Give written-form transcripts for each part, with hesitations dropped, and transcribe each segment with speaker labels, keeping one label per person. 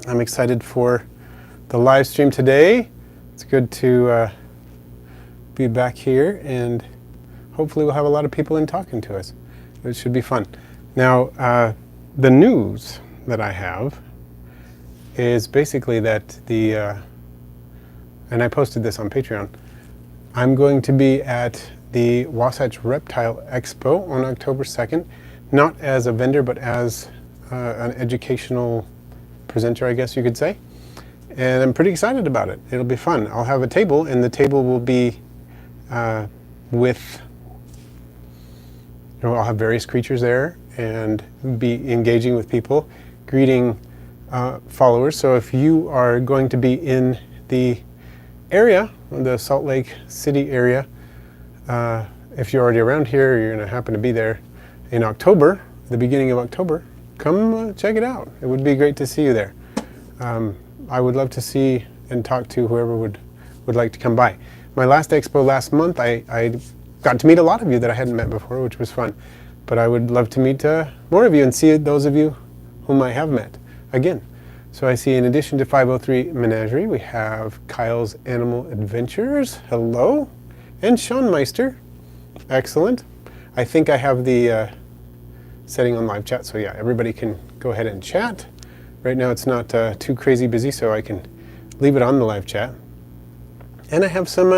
Speaker 1: I'm excited for the live stream today. It's good to be back here, and hopefully we'll have a lot of people in talking to us. It should be fun. Now, the news that I have is basically that and I posted this on Patreon, I'm going to be at the Wasatch Reptile Expo on October 2nd, not as a vendor, but as an educational presenter, I guess you could say. And I'm pretty excited about it. It'll be fun. I'll have a table, and the table will be with, I'll have various creatures there and be engaging with people, greeting followers. So if you are going to be in the area, the Salt Lake City area, if you're already around here, you're going to happen to be there in October, the beginning of October, come check it out. It would be great to see you there. I would love to see and talk to whoever would like to come by. My last expo last month, I got to meet a lot of you that I hadn't met before, which was fun. But I would love to meet more of you and see those of you whom I have met again. So I see, in addition to 503 Menagerie, we have Kyle's Animal Adventures. Hello. And Sean Meister. Excellent. I think I have the setting on live chat, so yeah, everybody can go ahead and chat. Right now it's not too crazy busy, so I can leave it on the live chat. And I have some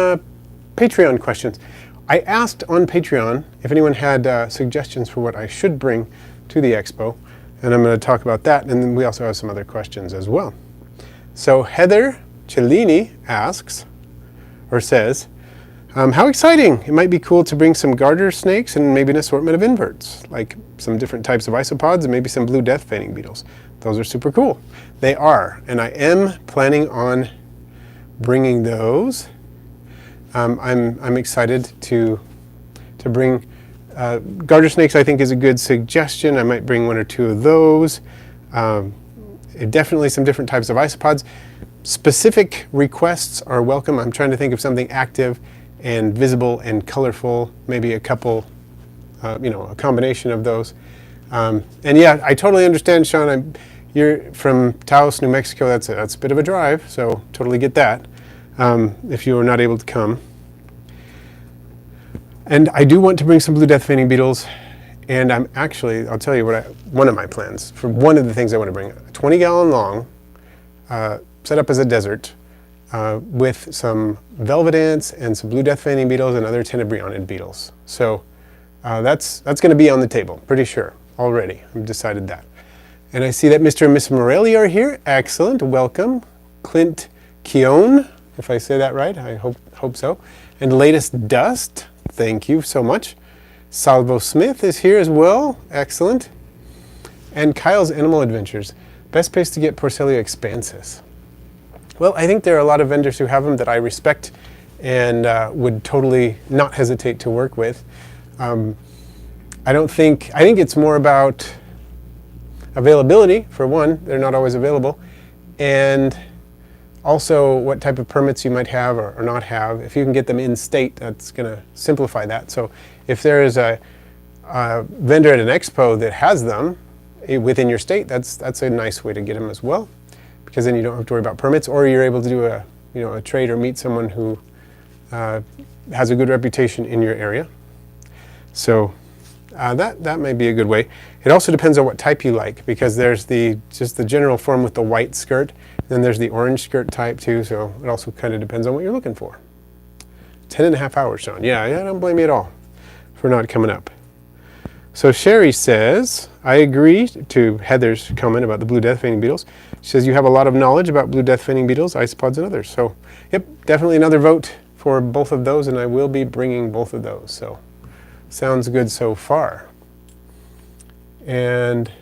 Speaker 1: Patreon questions. I asked on Patreon if anyone had suggestions for what I should bring to the expo, and I'm going to talk about that, and then we also have some other questions as well. So Heather Cellini asks, or says, how exciting! It might be cool to bring some garter snakes and maybe an assortment of inverts, like some different types of isopods and maybe some blue death feigning beetles. Those are super cool. They are, and I am planning on bringing those. I'm excited to bring garter snakes. I think is a good suggestion. I might bring one or two of those. Definitely some different types of isopods. Specific requests are welcome. I'm trying to think of something active and visible and colorful, maybe a couple, a combination of those. And yeah, I totally understand, Sean. You're from Taos, New Mexico. That's a bit of a drive, so totally get that. If you are not able to come. And I do want to bring some blue death feigning beetles, and I'm actually, I'll tell you one of my plans for one of the things I want to bring, a 20-gallon long, set up as a desert, with some velvet ants and some blue death feigning beetles and other tenebrionid beetles. So that's going to be on the table, pretty sure, already. I've decided that. And I see that Mr. and Miss Morelli are here. Excellent, welcome. Clint Keown, if I say that right, I hope so. And Latest Dust, thank you so much. Salvo Smith is here as well, excellent. And Kyle's Animal Adventures, best place to get Porcelia expansus. Well, I think there are a lot of vendors who have them that I respect and would totally not hesitate to work with. I think it's more about availability, for one. They're not always available. And also what type of permits you might have or not have. If you can get them in state, that's going to simplify that. So if there is a vendor at an expo that has them within your state, that's a nice way to get them as well, because then you don't have to worry about permits, or you're able to do a trade or meet someone who has a good reputation in your area. So that may be a good way. It also depends on what type you like, because there's just the general form with the white skirt, then there's the orange skirt type too, so it also kind of depends on what you're looking for. 10.5 hours, Sean. Yeah, I don't blame you at all for not coming up. So Sherry says, I agree to Heather's comment about the blue death feigning beetles. She says you have a lot of knowledge about blue death feigning beetles, isopods, and others. So yep, definitely another vote for both of those, and I will be bringing both of those. So sounds good so far. And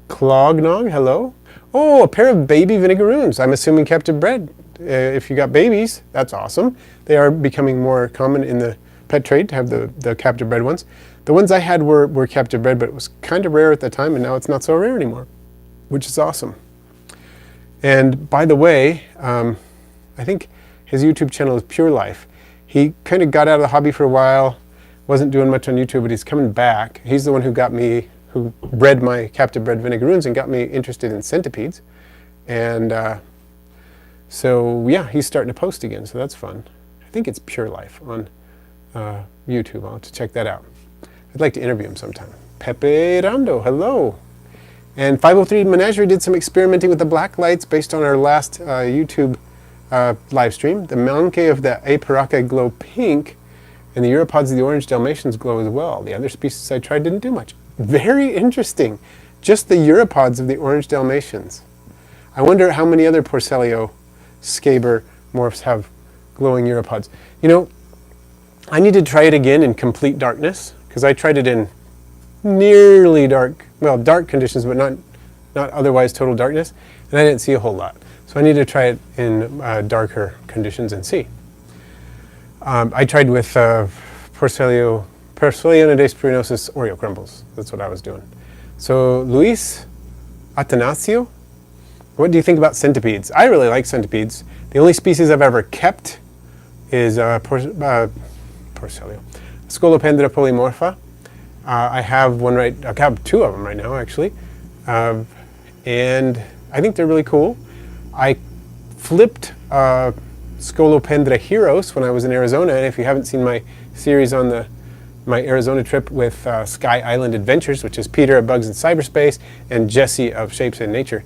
Speaker 1: Clognog, hello. Oh, a pair of baby vinegaroons. I'm assuming captive bred. If you got babies, that's awesome. They are becoming more common in the pet trade to have the captive bred ones. The ones I had were captive bred, but it was kind of rare at the time, and now it's not so rare anymore, which is awesome. And by the way, I think his YouTube channel is Pure Life. He kind of got out of the hobby for a while, wasn't doing much on YouTube, but he's coming back. He's the one who bred my captive bred vinegaroons and got me interested in centipedes. And so yeah, he's starting to post again, so that's fun. I think it's Pure Life on YouTube. I'll have to check that out. I'd like to interview him sometime. Pepe Rando, hello. And 503 Menagerie did some experimenting with the black lights based on our last YouTube live stream. The Monkey of the Aparaca glow pink, and the Europods of the orange Dalmatians glow as well. The other species I tried didn't do much. Very interesting. Just the Europods of the orange Dalmatians. I wonder how many other Porcellio scaber morphs have glowing Europods. You know, I need to try it again in complete darkness, because I tried it in nearly dark, well, dark conditions, but not otherwise total darkness, and I didn't see a whole lot. So I need to try it in darker conditions and see. I tried with Porcellio nodese pruinosus Oreo crumbles. That's what I was doing. So Luis Atanasio, what do you think about centipedes? I really like centipedes. The only species I've ever kept is Porcellio, Scolopendra polymorpha. I have one I have two of them right now, actually, and I think they're really cool. I flipped Scolopendra Heros when I was in Arizona, and if you haven't seen my series on my Arizona trip with Sky Island Adventures, which is Peter of Bugs in Cyberspace and Jesse of Shapes in Nature,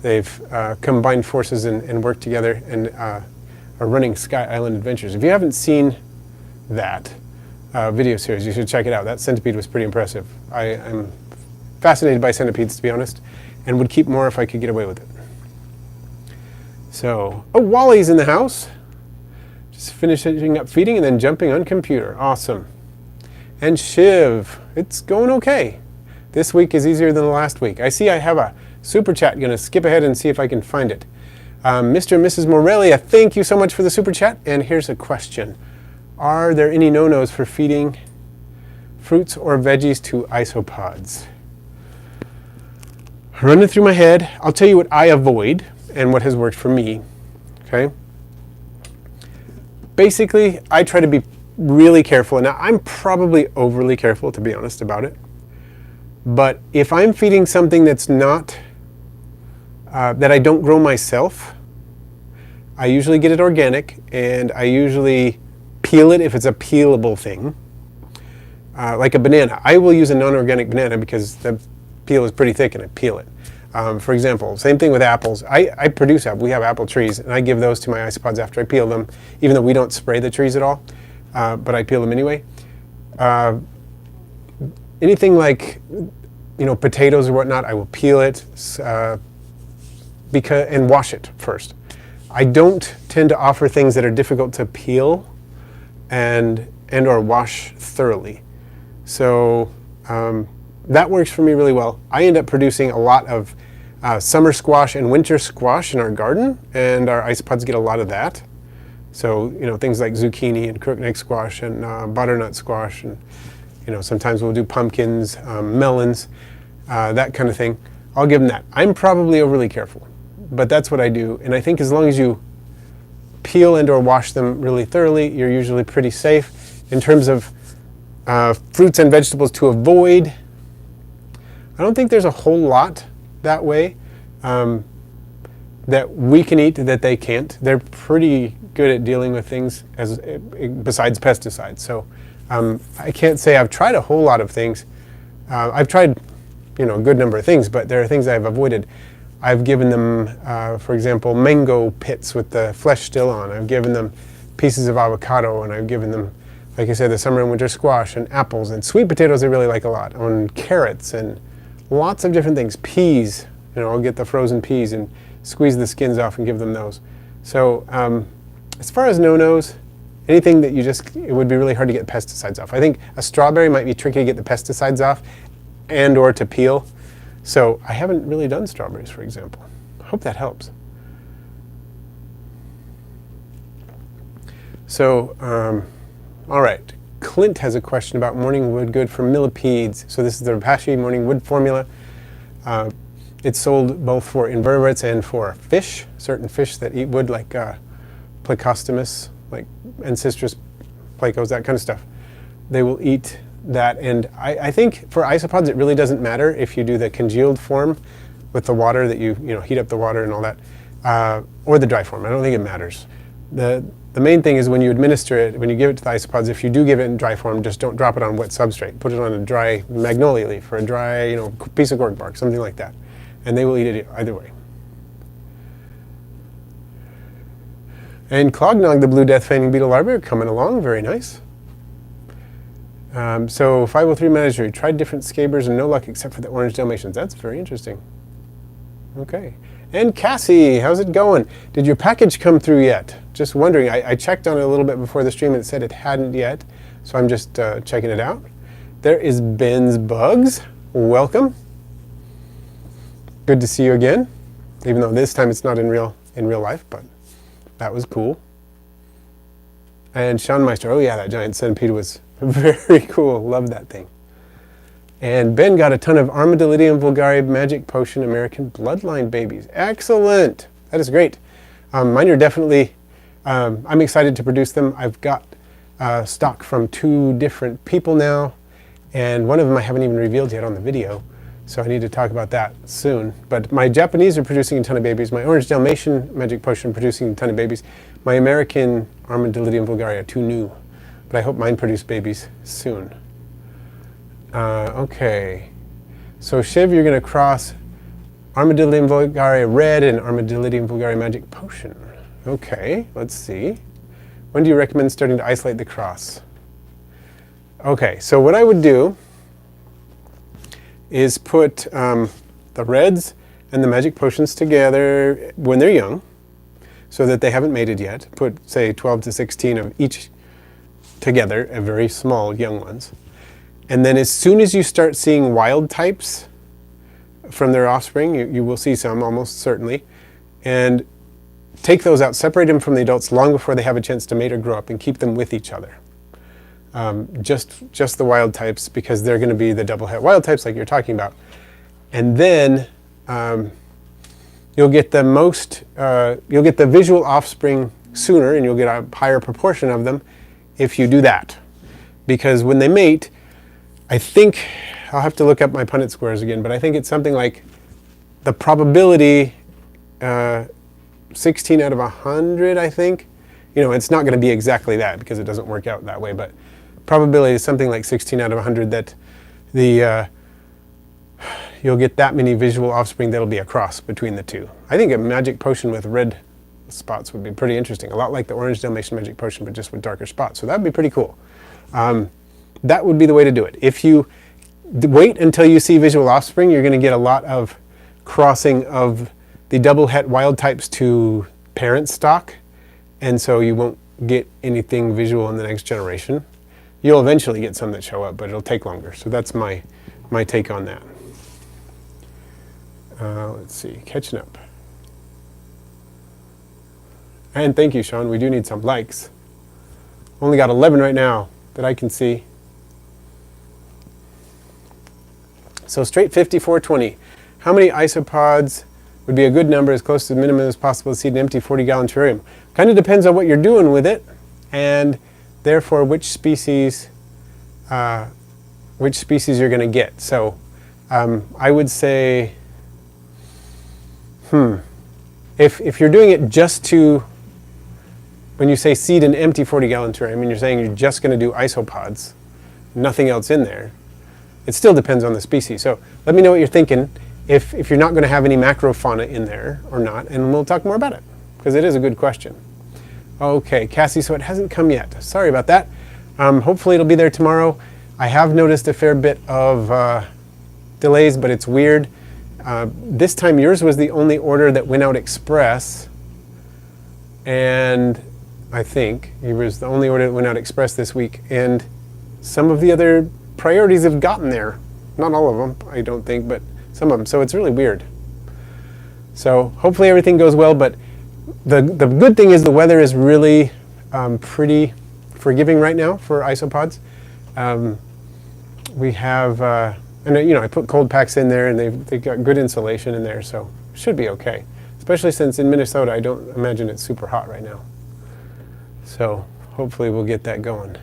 Speaker 1: they've combined forces and worked together and are running Sky Island Adventures. If you haven't seen that video series, you should check it out. That centipede was pretty impressive. I'm fascinated by centipedes, to be honest, and would keep more if I could get away with it. So, oh, Wally's in the house. Just finishing up feeding and then jumping on computer. Awesome. And Shiv, it's going okay. This week is easier than the last week. I see I have a super chat. Going to skip ahead and see if I can find it. Mr. and Mrs. Morelia, thank you so much for the super chat. And here's a question. Are there any no-nos for feeding fruits or veggies to isopods? Running through my head, I'll tell you what I avoid and what has worked for me. Okay? Basically, I try to be really careful. Now, I'm probably overly careful, to be honest about it. But if I'm feeding something that's not, that I don't grow myself, I usually get it organic, and I usually peel it if it's a peelable thing. Like a banana. I will use a non-organic banana because the peel is pretty thick and I peel it. For example, same thing with apples. I produce apples. We have apple trees, and I give those to my isopods after I peel them, even though we don't spray the trees at all, but I peel them anyway. Anything like, potatoes or whatnot, I will peel it and wash it first. I don't tend to offer things that are difficult to peel and or wash thoroughly. So that works for me really well. I end up producing a lot of summer squash and winter squash in our garden, and our isopods get a lot of that. So, things like zucchini and crookneck squash and butternut squash, and, sometimes we'll do pumpkins, melons, that kind of thing. I'll give them that. I'm probably overly careful, but that's what I do. And I think as long as you peel and or wash them really thoroughly, you're usually pretty safe. In terms of fruits and vegetables to avoid, I don't think there's a whole lot that way that we can eat that they can't. They're pretty good at dealing with things besides pesticides. So I can't say I've tried a whole lot of things. I've tried, a good number of things, but there are things I've avoided. I've given them, for example, mango pits with the flesh still on. I've given them pieces of avocado, and I've given them, like I said, the summer and winter squash and apples and sweet potatoes I really like a lot, and carrots and lots of different things. Peas, I'll get the frozen peas and squeeze the skins off and give them those. So as far as no-nos, anything that it would be really hard to get pesticides off. I think a strawberry might be tricky to get the pesticides off and or to peel. So I haven't really done strawberries, for example. I hope that helps. So, all right. Clint has a question about morning wood good for millipedes. So this is the Rapashi morning wood formula. It's sold both for invertebrates and for fish, certain fish that eat wood, like Plecostomus, like Ancestris plecos, that kind of stuff. They will eat that, and I think for isopods it really doesn't matter if you do the congealed form with the water that you heat up the water and all that, or the dry form. I don't think it matters. The main thing is when you administer it, when you give it to the isopods, if you do give it in dry form, just don't drop it on wet substrate. Put it on a dry magnolia leaf or a dry piece of cork bark, something like that, and they will eat it either way. And Clognog, the blue death feigning beetle larvae, are coming along. Very nice. So 503 Menagerie, tried different scabers and no luck except for the orange Dalmatians. That's very interesting. Okay. And Cassie, how's it going? Did your package come through yet? Just wondering. I checked on it a little bit before the stream and it said it hadn't yet. So I'm just checking it out. There is Ben's Bugs. Welcome. Good to see you again. Even though this time it's not in real life, but that was cool. And Sean Meister, oh yeah, that giant centipede was very cool. Love that thing. And Ben got a ton of Armadillidium vulgare Magic Potion American Bloodline babies. Excellent. That is great. Mine are definitely, I'm excited to produce them. I've got stock from 2 different people now, and one of them I haven't even revealed yet on the video, so I need to talk about that soon. But my Japanese are producing a ton of babies. My Orange Dalmatian Magic Potion producing a ton of babies. My American Armadillidium vulgare are 2 new, but I hope mine produce babies soon. Okay, so Shiv, you're going to cross Armadillidium vulgare red and Armadillidium vulgare magic potion. Okay, let's see. When do you recommend starting to isolate the cross? Okay, so what I would do is put the reds and the magic potions together when they're young, so that they haven't mated yet. Put, say, 12 to 16 of each together, very small young ones. And then as soon as you start seeing wild types from their offspring, you will see some almost certainly, and take those out, separate them from the adults long before they have a chance to mate or grow up, and keep them with each other. Just the wild types, because they're going to be the double het wild types like you're talking about. And then you'll get the visual offspring sooner, and you'll get a higher proportion of them if you do that. Because when they mate, I think, I'll have to look up my Punnett squares again, but I think it's something like the probability 16 out of 100, I think. It's not going to be exactly that because it doesn't work out that way, but probability is something like 16 out of 100 that you'll get that many visual offspring that'll be a cross between the 2. I think a magic potion with red spots would be pretty interesting. A lot like the orange Dalmatian magic potion, but just with darker spots. So that would be pretty cool. That would be the way to do it. If you wait until you see visual offspring, you're going to get a lot of crossing of the double het wild types to parent stock, and so you won't get anything visual in the next generation. You'll eventually get some that show up, but it'll take longer. So that's my take on that. Let's see, catching up. And thank you, Sean. We do need some likes. Only got 11 right now that I can see. So straight 5420. How many isopods would be a good number, as close to the minimum as possible to seed an empty 40-gallon terrarium? Kind of depends on what you're doing with it, and therefore which species you're going to get. So I would say, if you're doing it just to, when you say seed an empty 40-gallon terrarium, and you're saying you're just going to do isopods, nothing else in there, it still depends on the species. So let me know what you're thinking, if you're not going to have any macrofauna in there or not, and we'll talk more about it, because it is a good question. Okay, Cassie, so it hasn't come yet. Sorry about that. Hopefully it'll be there tomorrow. I have noticed a fair bit of delays, but it's weird. This time yours was the only order that went out express, and I think it was the only order that went out express this week, and some of the other priorities have gotten there. Not all of them, I don't think, but some of them. So it's really weird. So hopefully everything goes well, but the good thing is the weather is really pretty forgiving right now for isopods. We have, and I put cold packs in there, and they've got good insulation in there, so it should be okay. Especially since in Minnesota, I don't imagine it's super hot right now. So hopefully we'll get that going.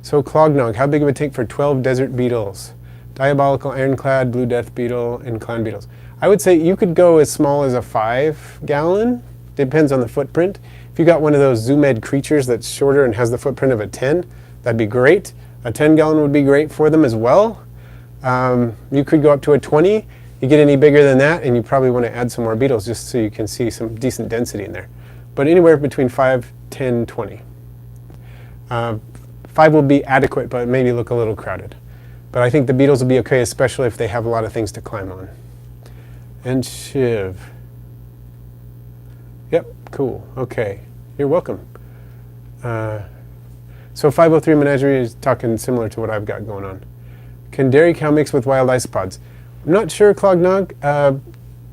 Speaker 1: So Clognog, how big of a tank for 12 desert beetles? Diabolical ironclad, blue death beetle, and clown beetles. I would say you could go as small as a 5-gallon. Depends on the footprint. If you got one of those Zoom Ed creatures that's shorter and has the footprint of a 10, that'd be great. A 10-gallon would be great for them as well. You could go up to a 20. You get any bigger than that, and you probably want to add some more beetles just so you can see some decent density in there. But anywhere between 5, 10, 20. 5 will be adequate, but maybe look a little crowded. But I think the beetles will be okay, especially if they have a lot of things to climb on. And Shiv. Yep, cool. Okay, you're welcome. So 503 Menagerie is talking similar to what I've got going on. Can dairy cow mix with wild isopods? I'm not sure, Clognog.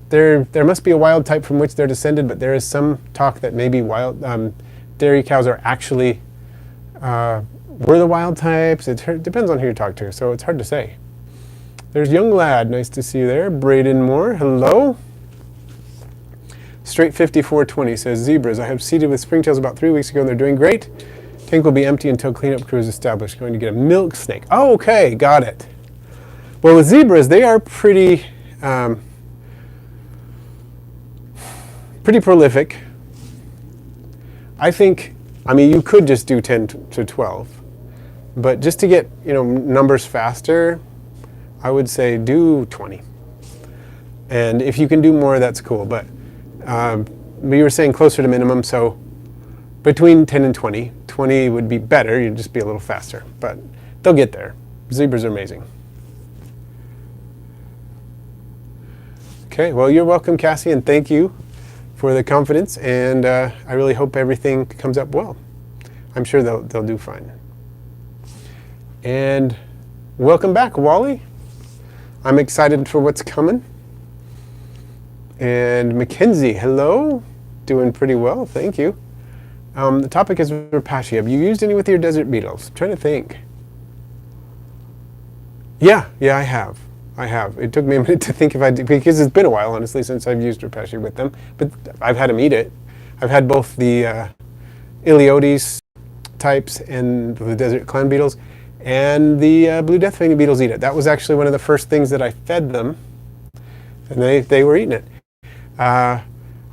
Speaker 1: There must be a wild type from which they're descended, but there is some talk that maybe wild dairy cows are actually were the wild types. It depends on who you talk to, so it's hard to say. There's Young Lad, nice to see you there. Braden Moore, hello. Straight 5420 says, zebras, I have seeded with springtails about 3 weeks ago and they're doing great. Tank will be empty until cleanup crew is established. Going to get a milk snake. Oh, okay, got it. Well, with zebras, they are pretty prolific. I mean, you could just do 10 to 12, but just to get numbers faster, I would say do 20. And if you can do more, that's cool. But we were saying closer to minimum, so between 10 and 20. 20 would be better, you'd just be a little faster, but they'll get there. Zebras are amazing. Okay, well, you're welcome, Cassie, and thank you for the confidence, and I really hope everything comes up well. I'm sure they'll do fine. And welcome back, Wally. I'm excited for what's coming. And Mackenzie, hello. Doing pretty well, thank you. The topic is rapacia. Have you used any with your desert beetles? I'm trying to think. Yeah, I have. It took me a minute to think if I did, because it's been a while, honestly, since I've used rapacia with them. But I've had them eat it. I've had both the Iliotes types and the desert clown beetles, and the blue death-fanged beetles eat it. That was actually one of the first things that I fed them, and they were eating it.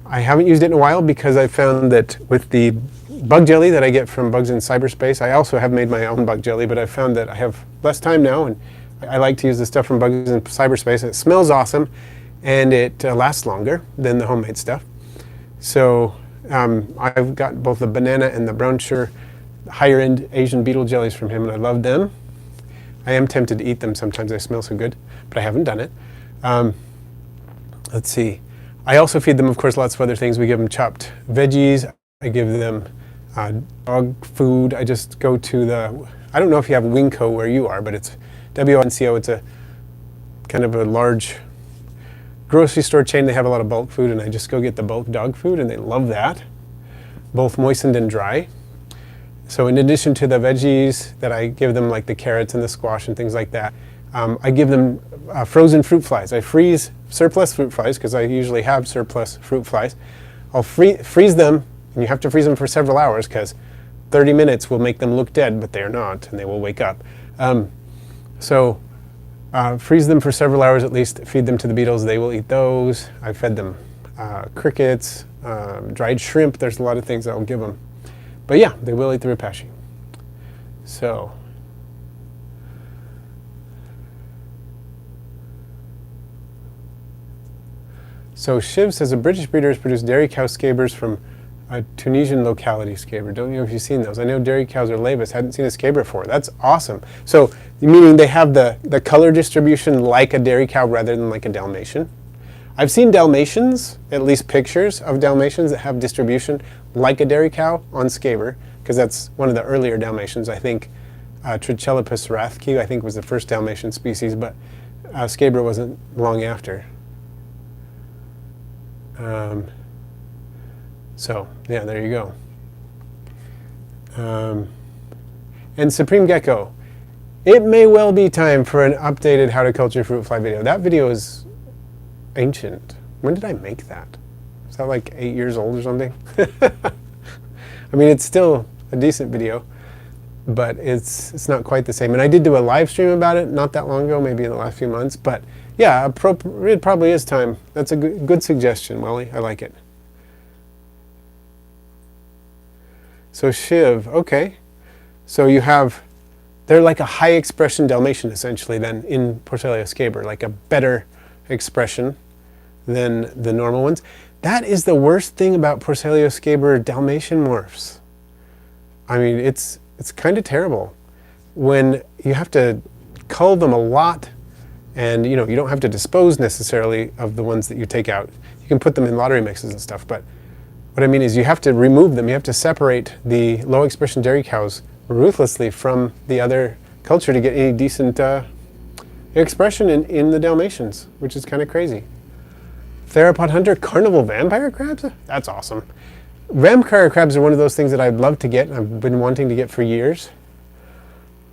Speaker 1: I haven't used it in a while because I found that with the bug jelly that I get from Bugs in Cyberspace, I also have made my own bug jelly, but I found that I have less time now, and I like to use the stuff from Bugs in Cyberspace. It smells awesome, and it lasts longer than the homemade stuff. So I've got both the banana and the brown sugar higher-end Asian beetle jellies from him, and I love them. I am tempted to eat them sometimes. They smell so good, but I haven't done it. Let's see. I also feed them, of course, lots of other things. We give them chopped veggies. I give them dog food. I just go to I don't know if you have Winco where you are, but it's WNCO. It's a kind of a large grocery store chain. They have a lot of bulk food, and I just go get the bulk dog food, and they love that, both moistened and dry. So in addition to the veggies that I give them, like the carrots and the squash and things like that, I give them frozen fruit flies. I freeze surplus fruit flies because I usually have surplus fruit flies. I'll freeze them, and you have to freeze them for several hours because 30 minutes will make them look dead, but they are not, and they will wake up. So freeze them for several hours at least, feed them to the beetles. They will eat those. I fed them crickets, dried shrimp. There's a lot of things I'll give them. But yeah, they will eat the rapashi. So Shiv says a British breeder has produced dairy cow scabers from a Tunisian locality scaber. Don't know if you've seen those. I know dairy cows are lavis. Hadn't seen a scaber before. That's awesome. So meaning they have the color distribution like a dairy cow rather than like a Dalmatian. I've seen Dalmatians, at least pictures of Dalmatians that have distribution like a dairy cow on scaber, because that's one of the earlier Dalmatians. I think Trichelopus rathke, I think, was the first Dalmatian species, but scaber wasn't long after. So yeah, there you go. And Supreme Gecko, it may well be time for an updated how to culture fruit fly video. That video is ancient. When did I make that? Is that like 8 years old or something? I mean, it's still a decent video. but it's not quite the same. And I did do a live stream about it not that long ago, maybe in the last few months. But yeah, it probably is time. That's a good suggestion, Welly. I like it. So Shiv, okay. So you have, they're like a high expression Dalmatian essentially then in Porcellio scaber, like a better expression than the normal ones. That is the worst thing about Porcellio scaber Dalmatian morphs. I mean, it's kind of terrible when you have to cull them a lot, and you don't have to dispose necessarily of the ones that you take out. You can put them in lottery mixes and stuff, but what I mean is you have to remove them. You have to separate the low expression dairy cows ruthlessly from the other culture to get any decent expression in the Dalmatians, which is kind of crazy. Theropod hunter, carnival vampire crabs? That's awesome. Vampire crabs are one of those things that I'd love to get. I've been wanting to get for years,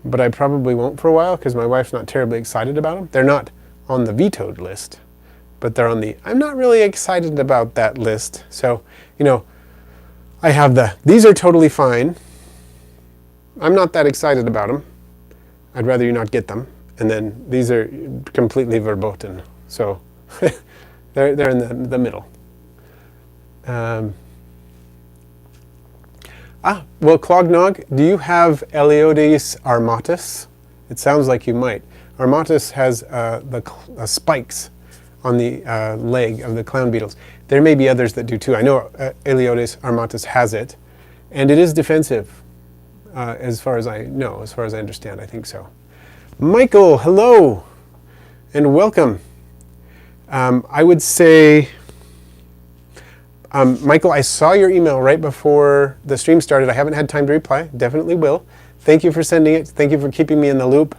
Speaker 1: but I probably won't for a while because my wife's not terribly excited about them. They're not on the vetoed list, but they're on the I'm not really excited about that list. So, I have these are totally fine. I'm not that excited about them. I'd rather you not get them. And then these are completely verboten. So they're in the middle. Well, Clognog, do you have Eleodes armatus? It sounds like you might. Armatus has the spikes on the leg of the clown beetles. There may be others that do too. I know Eleodes armatus has it, and it is defensive, as far as I know, as far as I understand. I think so. Michael, hello, and welcome. I would say, Michael, I saw your email right before the stream started. I haven't had time to reply. Definitely will. Thank you for sending it. Thank you for keeping me in the loop,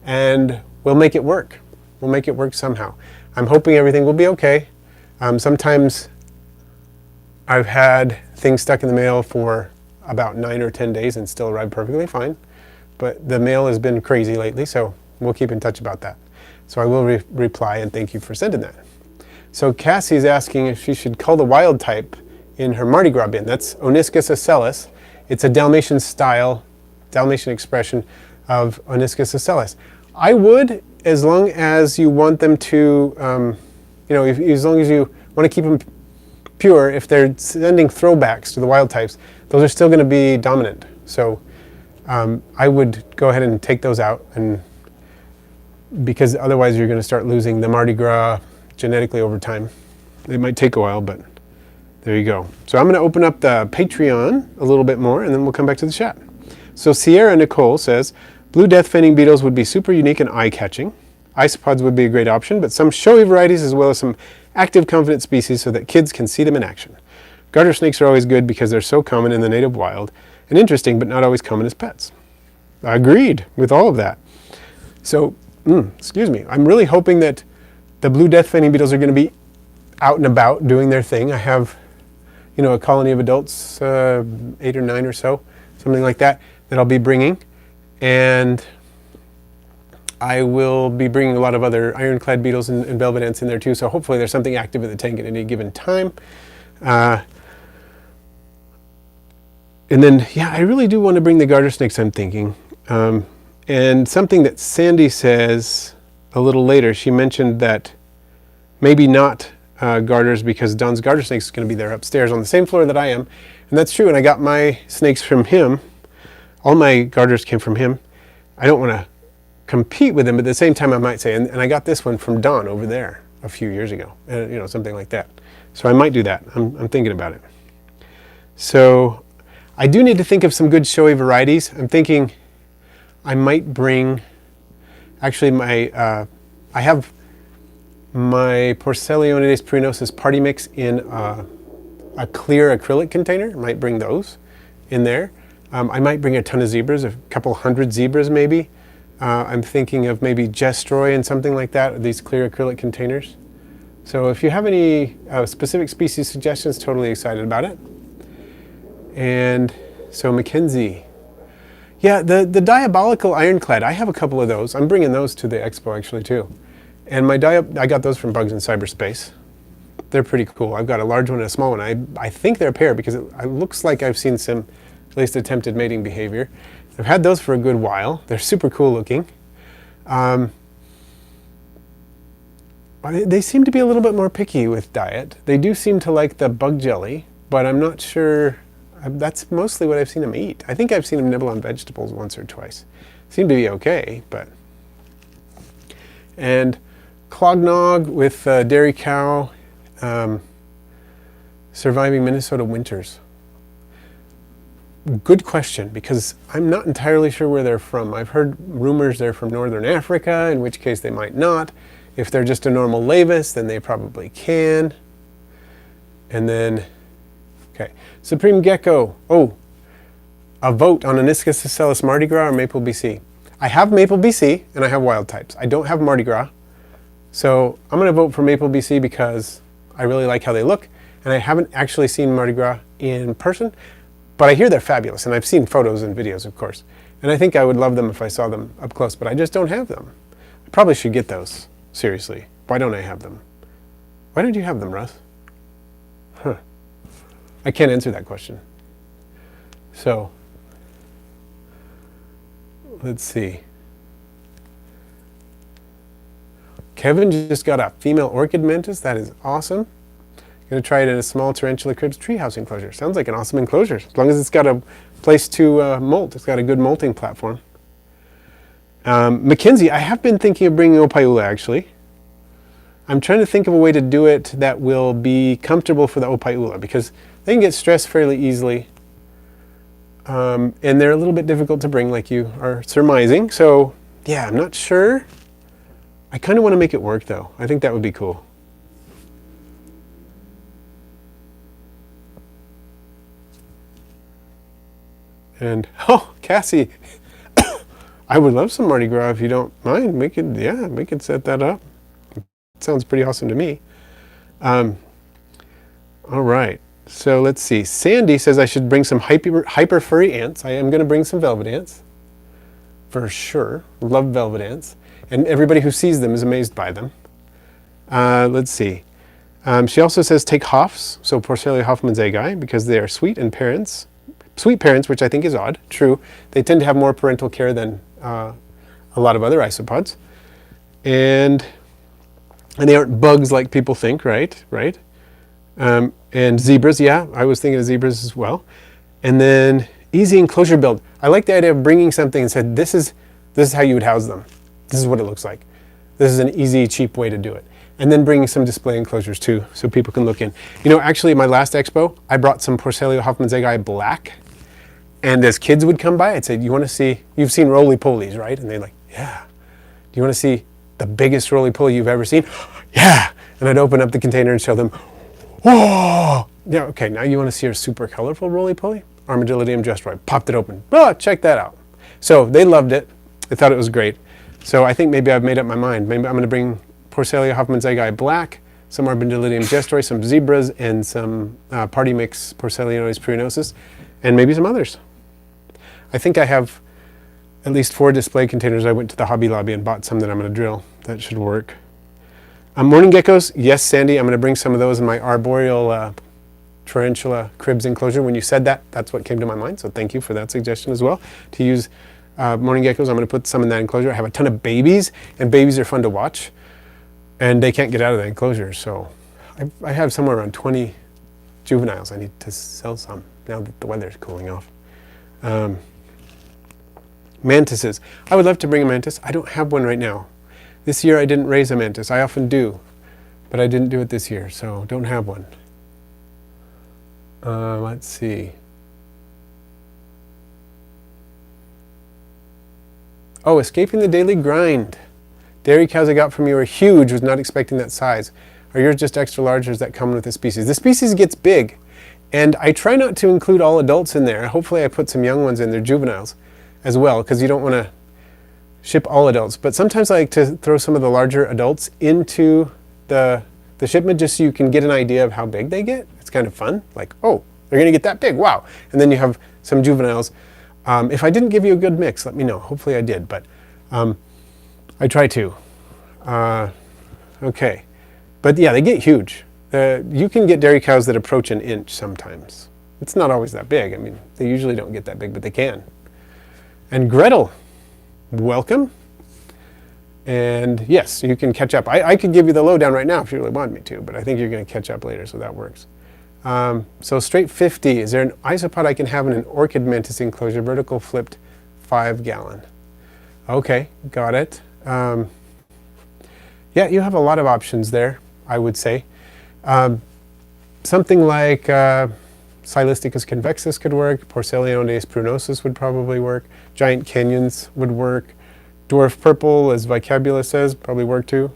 Speaker 1: and we'll make it work. We'll make it work somehow. I'm hoping everything will be okay. Sometimes I've had things stuck in the mail for about 9 or 10 days and still arrive perfectly fine. But the mail has been crazy lately, so we'll keep in touch about that. So I will reply, and thank you for sending that. So Cassie's asking if she should cull the wild type in her Mardi Gras bin. That's Oniscus ocellus. It's a Dalmatian style, Dalmatian expression of Oniscus ocellus. I would, as long as you want them to, as long as you want to keep them pure. If they're sending throwbacks to the wild types, those are still going to be dominant. So I would go ahead and take those out, and because otherwise you're going to start losing the Mardi Gras genetically over time. It might take a while, but there you go. So I'm going to open up the Patreon a little bit more, and then we'll come back to the chat. So Sierra Nicole says, blue death fanning beetles would be super unique and eye-catching. Isopods would be a great option, but some showy varieties as well as some active confident species so that kids can see them in action. Garter snakes are always good because they're so common in the native wild and interesting, but not always common as pets. Agreed with all of that. So, excuse me, I'm really hoping that the blue death fanning beetles are going to be out and about doing their thing. I have, a colony of adults, 8 or 9 or so, something like that, that I'll be bringing. And I will be bringing a lot of other ironclad beetles and velvet ants in there too, so hopefully there's something active in the tank at any given time. And then, I really do want to bring the garter snakes, I'm thinking. And something that Sandy says a little later, she mentioned that maybe not garters because Don's garter snakes is going to be there upstairs on the same floor that I am. And that's true, and I got my snakes from him. All my garters came from him. I don't want to compete with him, but at the same time I might say, and I got this one from Don over there a few years ago, something like that. So I might do that. I'm thinking about it. So I do need to think of some good showy varieties. I'm thinking I might bring, actually I have my Porcellioides pruinosus party mix in a clear acrylic container. I might bring those in there. I might bring a ton of zebras, a couple hundred zebras maybe. I'm thinking of maybe Gestroy and something like that, these clear acrylic containers. So if you have any specific species suggestions, totally excited about it. And so Mackenzie. Yeah, the diabolical ironclad, I have a couple of those. I'm bringing those to the Expo actually too. And I got those from Bugs in Cyberspace. They're pretty cool. I've got a large one and a small one. I think they're a pair because it looks like I've seen some at least attempted mating behavior. I've had those for a good while. They're super cool looking. They seem to be a little bit more picky with diet. They do seem to like the bug jelly, but I'm not sure. That's mostly what I've seen them eat. I think I've seen them nibble on vegetables once or twice. Seem to be okay, but. And clognog with dairy cow, surviving Minnesota winters. Good question, because I'm not entirely sure where they're from. I've heard rumors they're from Northern Africa, in which case they might not. If they're just a normal lavis, then they probably can. And then, okay, Supreme Gecko. Oh, a vote on Aniscus ocellus Mardi Gras or Maple BC. I have Maple BC and I have wild types. I don't have Mardi Gras. So I'm going to vote for Maple BC because I really like how they look. And I haven't actually seen Mardi Gras in person, but I hear they're fabulous. And I've seen photos and videos, of course. And I think I would love them if I saw them up close, but I just don't have them. I probably should get those. Seriously. Why don't I have them? Why don't you have them, Russ? Huh. I can't answer that question. So, let's see. Kevin just got a female orchid mantis. That is awesome. Going to try it in a small tarantula cribs treehouse enclosure. Sounds like an awesome enclosure. As long as it's got a place to molt. It's got a good molting platform. Mackenzie, I have been thinking of bringing Opaiula, actually. I'm trying to think of a way to do it that will be comfortable for the Opaiula, because they can get stressed fairly easily. And they're a little bit difficult to bring, like you are surmising. So, yeah, I'm not sure. I kind of want to make it work, though. I think that would be cool. And, oh, Cassie, I would love some Mardi Gras if you don't mind. We could set that up. Sounds pretty awesome to me. All right, so let's see. Sandy says I should bring some hyper furry ants. I am going to bring some velvet ants, for sure. Love velvet ants. And everybody who sees them is amazed by them. Let's see. She also says take Hoffs, so Porcelia hoffmannseggi, because they are sweet parents, which I think is odd. True, they tend to have more parental care than a lot of other isopods. And they aren't bugs like people think, right? And zebras, yeah, I was thinking of zebras as well. And then easy enclosure build. I like the idea of bringing something and said, this is how you would house them. This is what it looks like. This is an easy, cheap way to do it. And then bringing some display enclosures too, so people can look in. You know, actually, at my last expo, I brought some Porcelia hoffmannseggi black. And as kids would come by, I'd say, you want to see, you've seen roly-polies, right? And they're like, yeah. Do you want to see the biggest roly-poly you've ever seen? Yeah. And I'd open up the container and show them, whoa. Yeah, okay, now you want to see a super colorful roly-poly? Armadillidium justroy. Popped it open. Oh, check that out. So they loved it. They thought it was great. So I think maybe I've made up my mind. Maybe I'm going to bring Porcelia hoffmannseggi black, some Armadillidium justroy, some zebras, and some party mix Porceliones pruinosus, and maybe some others. I think I have at least 4 display containers. I went to the Hobby Lobby and bought some that I'm going to drill. That should work. Morning geckos, yes, Sandy, I'm going to bring some of those in my arboreal tarantula cribs enclosure. When you said that, that's what came to my mind, so thank you for that suggestion as well. To use morning geckos, I'm going to put some in that enclosure. I have a ton of babies, and babies are fun to watch, and they can't get out of the enclosure, so I have somewhere around 20 juveniles. I need to sell some now that the weather's cooling off. Mantises. I would love to bring a mantis. I don't have one right now. This year I didn't raise a mantis. I often do, but I didn't do it this year, so don't have one. Let's see. Oh, escaping the daily grind. Dairy cows I got from you are huge. Was not expecting that size. Are yours just extra large, or is that common with the species? The species gets big, and I try not to include all adults in there. Hopefully I put some young ones in there, juveniles, as well, because you don't want to ship all adults. But sometimes I like to throw some of the larger adults into the shipment just so you can get an idea of how big they get. It's kind of fun. Like, oh, they're going to get that big. Wow. And then you have some juveniles. If I didn't give you a good mix, let me know. Hopefully I did, but I try to. Okay. But yeah, they get huge. You can get dairy cows that approach an inch sometimes. It's not always that big. I mean, they usually don't get that big, but they can. And Gretel, welcome. And yes, you can catch up. I could give you the lowdown right now if you really wanted me to, but I think you're going to catch up later, so that works. So straight 50, is there an isopod I can have in an orchid mantis enclosure, vertical flipped 5 gallon? Okay, got it. Yeah, you have a lot of options there, I would say. Something like Silisticus convexus could work, Porceliones prunosus would probably work, Giant Canyons would work, Dwarf purple, as Vocabula says, probably work too.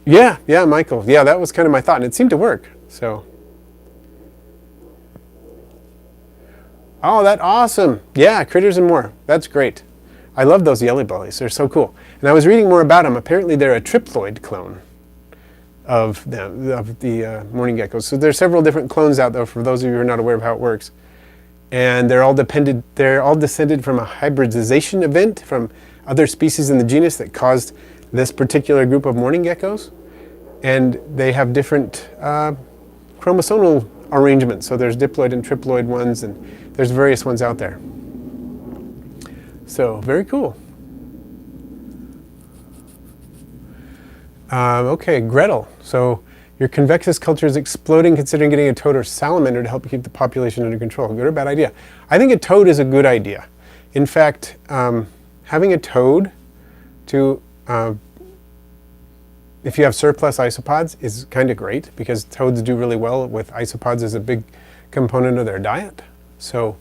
Speaker 1: Yeah, Michael. Yeah, that was kind of my thought, and it seemed to work. So, oh, that's awesome. Yeah, critters and more. That's great. I love those yellow bellies. They're so cool. And I was reading more about them. Apparently, they're a triploid clone of the mourning geckos. So there's several different clones out there for those of you who are not aware of how it works. And they're all descended from a hybridization event from other species in the genus that caused this particular group of mourning geckos. And they have different chromosomal arrangements. So there's diploid and triploid ones, and there's various ones out there. So very cool. Okay, Gretel. So your convexus culture is exploding, considering getting a toad or salamander to help keep the population under control. Good or bad idea? I think a toad is a good idea. In fact, having a toad to, if you have surplus isopods, is kind of great, because toads do really well with isopods as a big component of their diet. So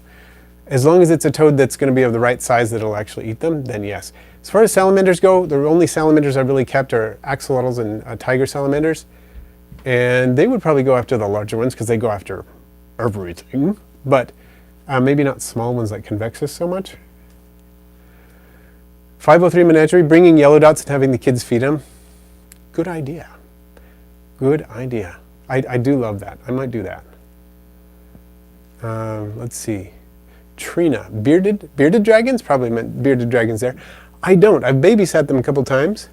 Speaker 1: as long as it's a toad that's going to be of the right size that'll actually eat them, then yes. As far as salamanders go, the only salamanders I've really kept are axolotls and tiger salamanders. And they would probably go after the larger ones because they go after everything. But maybe not small ones like convexus so much. 503 Menagerie, bringing yellow dots and having the kids feed them. Good idea. Good idea. I do love that. I might do that. Let's see. Trina, bearded dragons? Probably meant bearded dragons there. I don't. I've babysat them a couple times.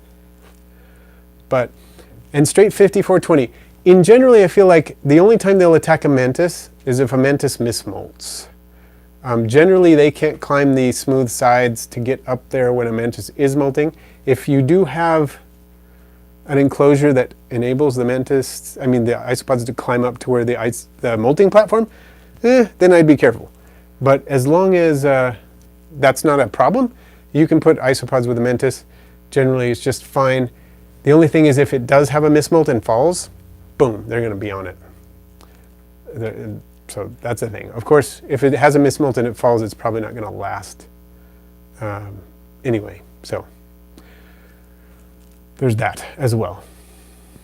Speaker 1: But, and straight 5420. In generally, I feel like the only time they'll attack a mantis is if a mantis mismolts. Generally, they can't climb the smooth sides to get up there when a mantis is molting. If you do have an enclosure that enables the mantis, the isopods to climb up to where the molting platform, then I'd be careful. But as long as that's not a problem, you can put isopods with a mantis. Generally, it's just fine. The only thing is if it does have a mismolt and falls, boom, they're going to be on it. So that's the thing. Of course, if it has a mismolt and it falls, it's probably not going to last anyway. So there's that as well.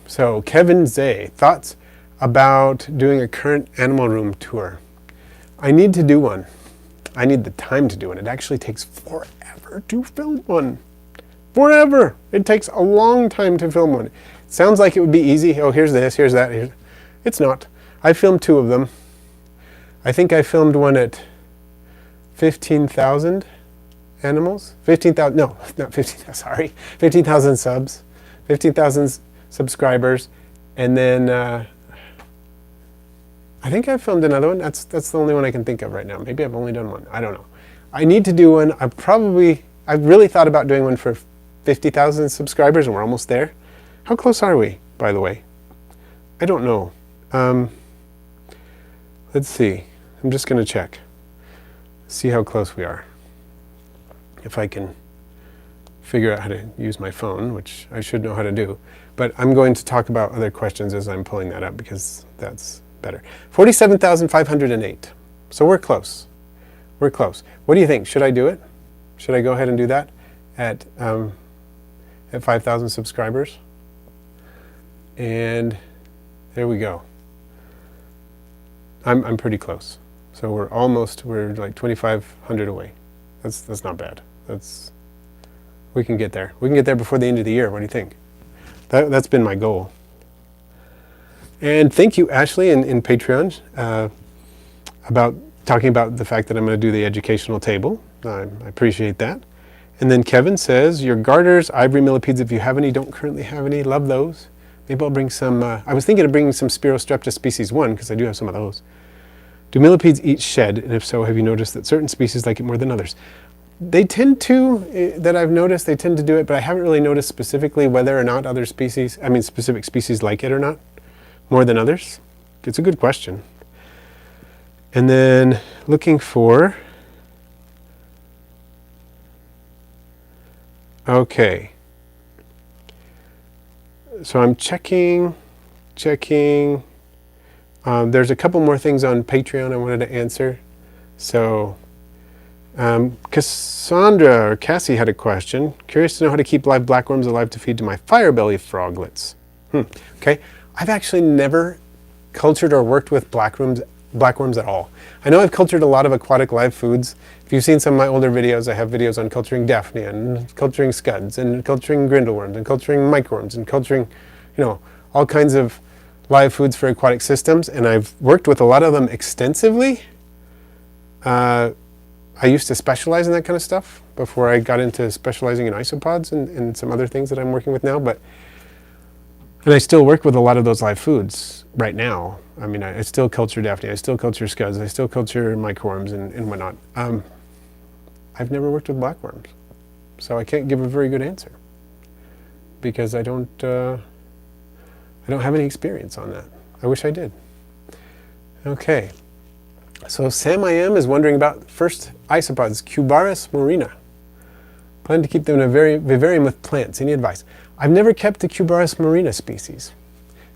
Speaker 1: So Kevin Zay, thoughts about doing a current animal room tour? I need to do one. I need the time to do it. It actually takes forever to film one. Forever! It takes a long time to film one. It sounds like it would be easy. Oh, here's this, here's that. It's not. I filmed 2 of them. I think I filmed one at 15,000 animals. 15,000, no, not 15,000, sorry. 15,000 subs. 15,000 subscribers. And then I think I filmed another one. That's the only one I can think of right now. Maybe I've only done one. I don't know. I need to do one. I've really thought about doing one for 50,000 subscribers, and we're almost there. How close are we, by the way? I don't know. Let's see. I'm just going to check. See how close we are. If I can figure out how to use my phone, which I should know how to do. But I'm going to talk about other questions as I'm pulling that up, because that's better. 47,508. So we're close. We're close. What do you think? Should I do it? Should I go ahead and do that at 5,000 subscribers? And there we go. I'm pretty close. So we're like 2,500 away. That's not bad. We can get there. We can get there before the end of the year. What do you think? That's been my goal. And thank you, Ashley, in Patreon, about talking about the fact that I'm going to do the educational table. I appreciate that. And then Kevin says, your garters, ivory millipedes, if you have any, don't currently have any. Love those. Maybe I'll bring some, I was thinking of bringing some Spirostreptus species 1, because I do have some of those. Do millipedes eat shed? And if so, have you noticed that certain species like it more than others? They tend to, that I've noticed, they tend to do it, but I haven't really noticed specifically whether or not other species, specific species like it or not, more than others. It's a good question. And then looking for, okay. So I'm checking. There's a couple more things on Patreon I wanted to answer. So Cassandra or Cassie had a question. Curious to know how to keep live blackworms alive to feed to my firebelly froglets. Okay, I've actually never cultured or worked with blackworms at all. I know I've cultured a lot of aquatic live foods. If you've seen some of my older videos, I have videos on culturing daphnia and culturing scuds and culturing grindleworms and culturing microworms and culturing, all kinds of live foods for aquatic systems, and I've worked with a lot of them extensively. I used to specialize in that kind of stuff before I got into specializing in isopods and some other things that I'm working with now. And I still work with a lot of those live foods right now. I still culture daphnia, I still culture scuds, I still culture microworms and whatnot. I've never worked with blackworms, so I can't give a very good answer because I don't have any experience on that. I wish I did. Okay. So Sam I Am is wondering about first isopods, Cubaris marina. Plan to keep them in a vivarium with plants. Any advice? I've never kept the Cubaris marina species.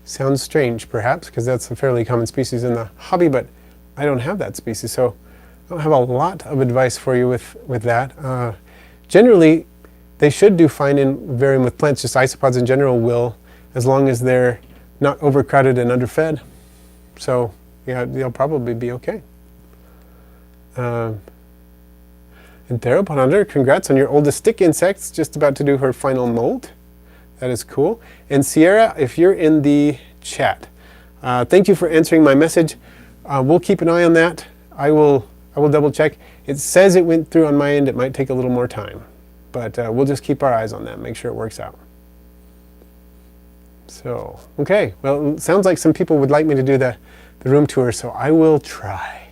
Speaker 1: Sounds strange, perhaps, because that's a fairly common species in the hobby, but I don't have that species, so I don't have a lot of advice for you with that. Generally, they should do fine in vivarium with plants. Just isopods in general will, as long as they're not overcrowded and underfed. So yeah, they'll probably be okay. And Theropod Hunter, congrats on your oldest stick insects, just about to do her final molt. That is cool. And Sierra, if you're in the chat, thank you for answering my message. We'll keep an eye on that. I will double check. It says it went through on my end. It might take a little more time, but we'll just keep our eyes on that, make sure it works out. So, okay, well, it sounds like some people would like me to do the room tour, so I will try.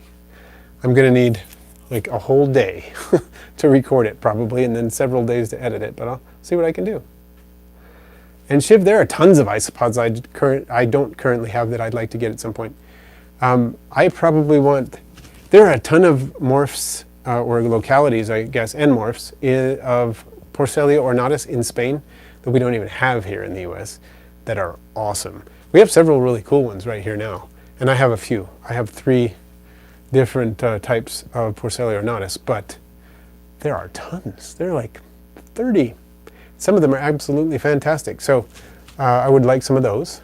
Speaker 1: I'm going to need like a whole day to record it probably, and then several days to edit it, but I'll see what I can do. And Shiv, there are tons of isopods I don't currently have that I'd like to get at some point. I probably want, there are a ton of morphs or localities, I guess, and morphs of Porcelia ornatus in Spain that we don't even have here in the US that are awesome. We have several really cool ones right here now, and I have a few. I have 3 different types of Porcelia ornatus, but there are tons. There are like 30. Some of them are absolutely fantastic. So I would like some of those.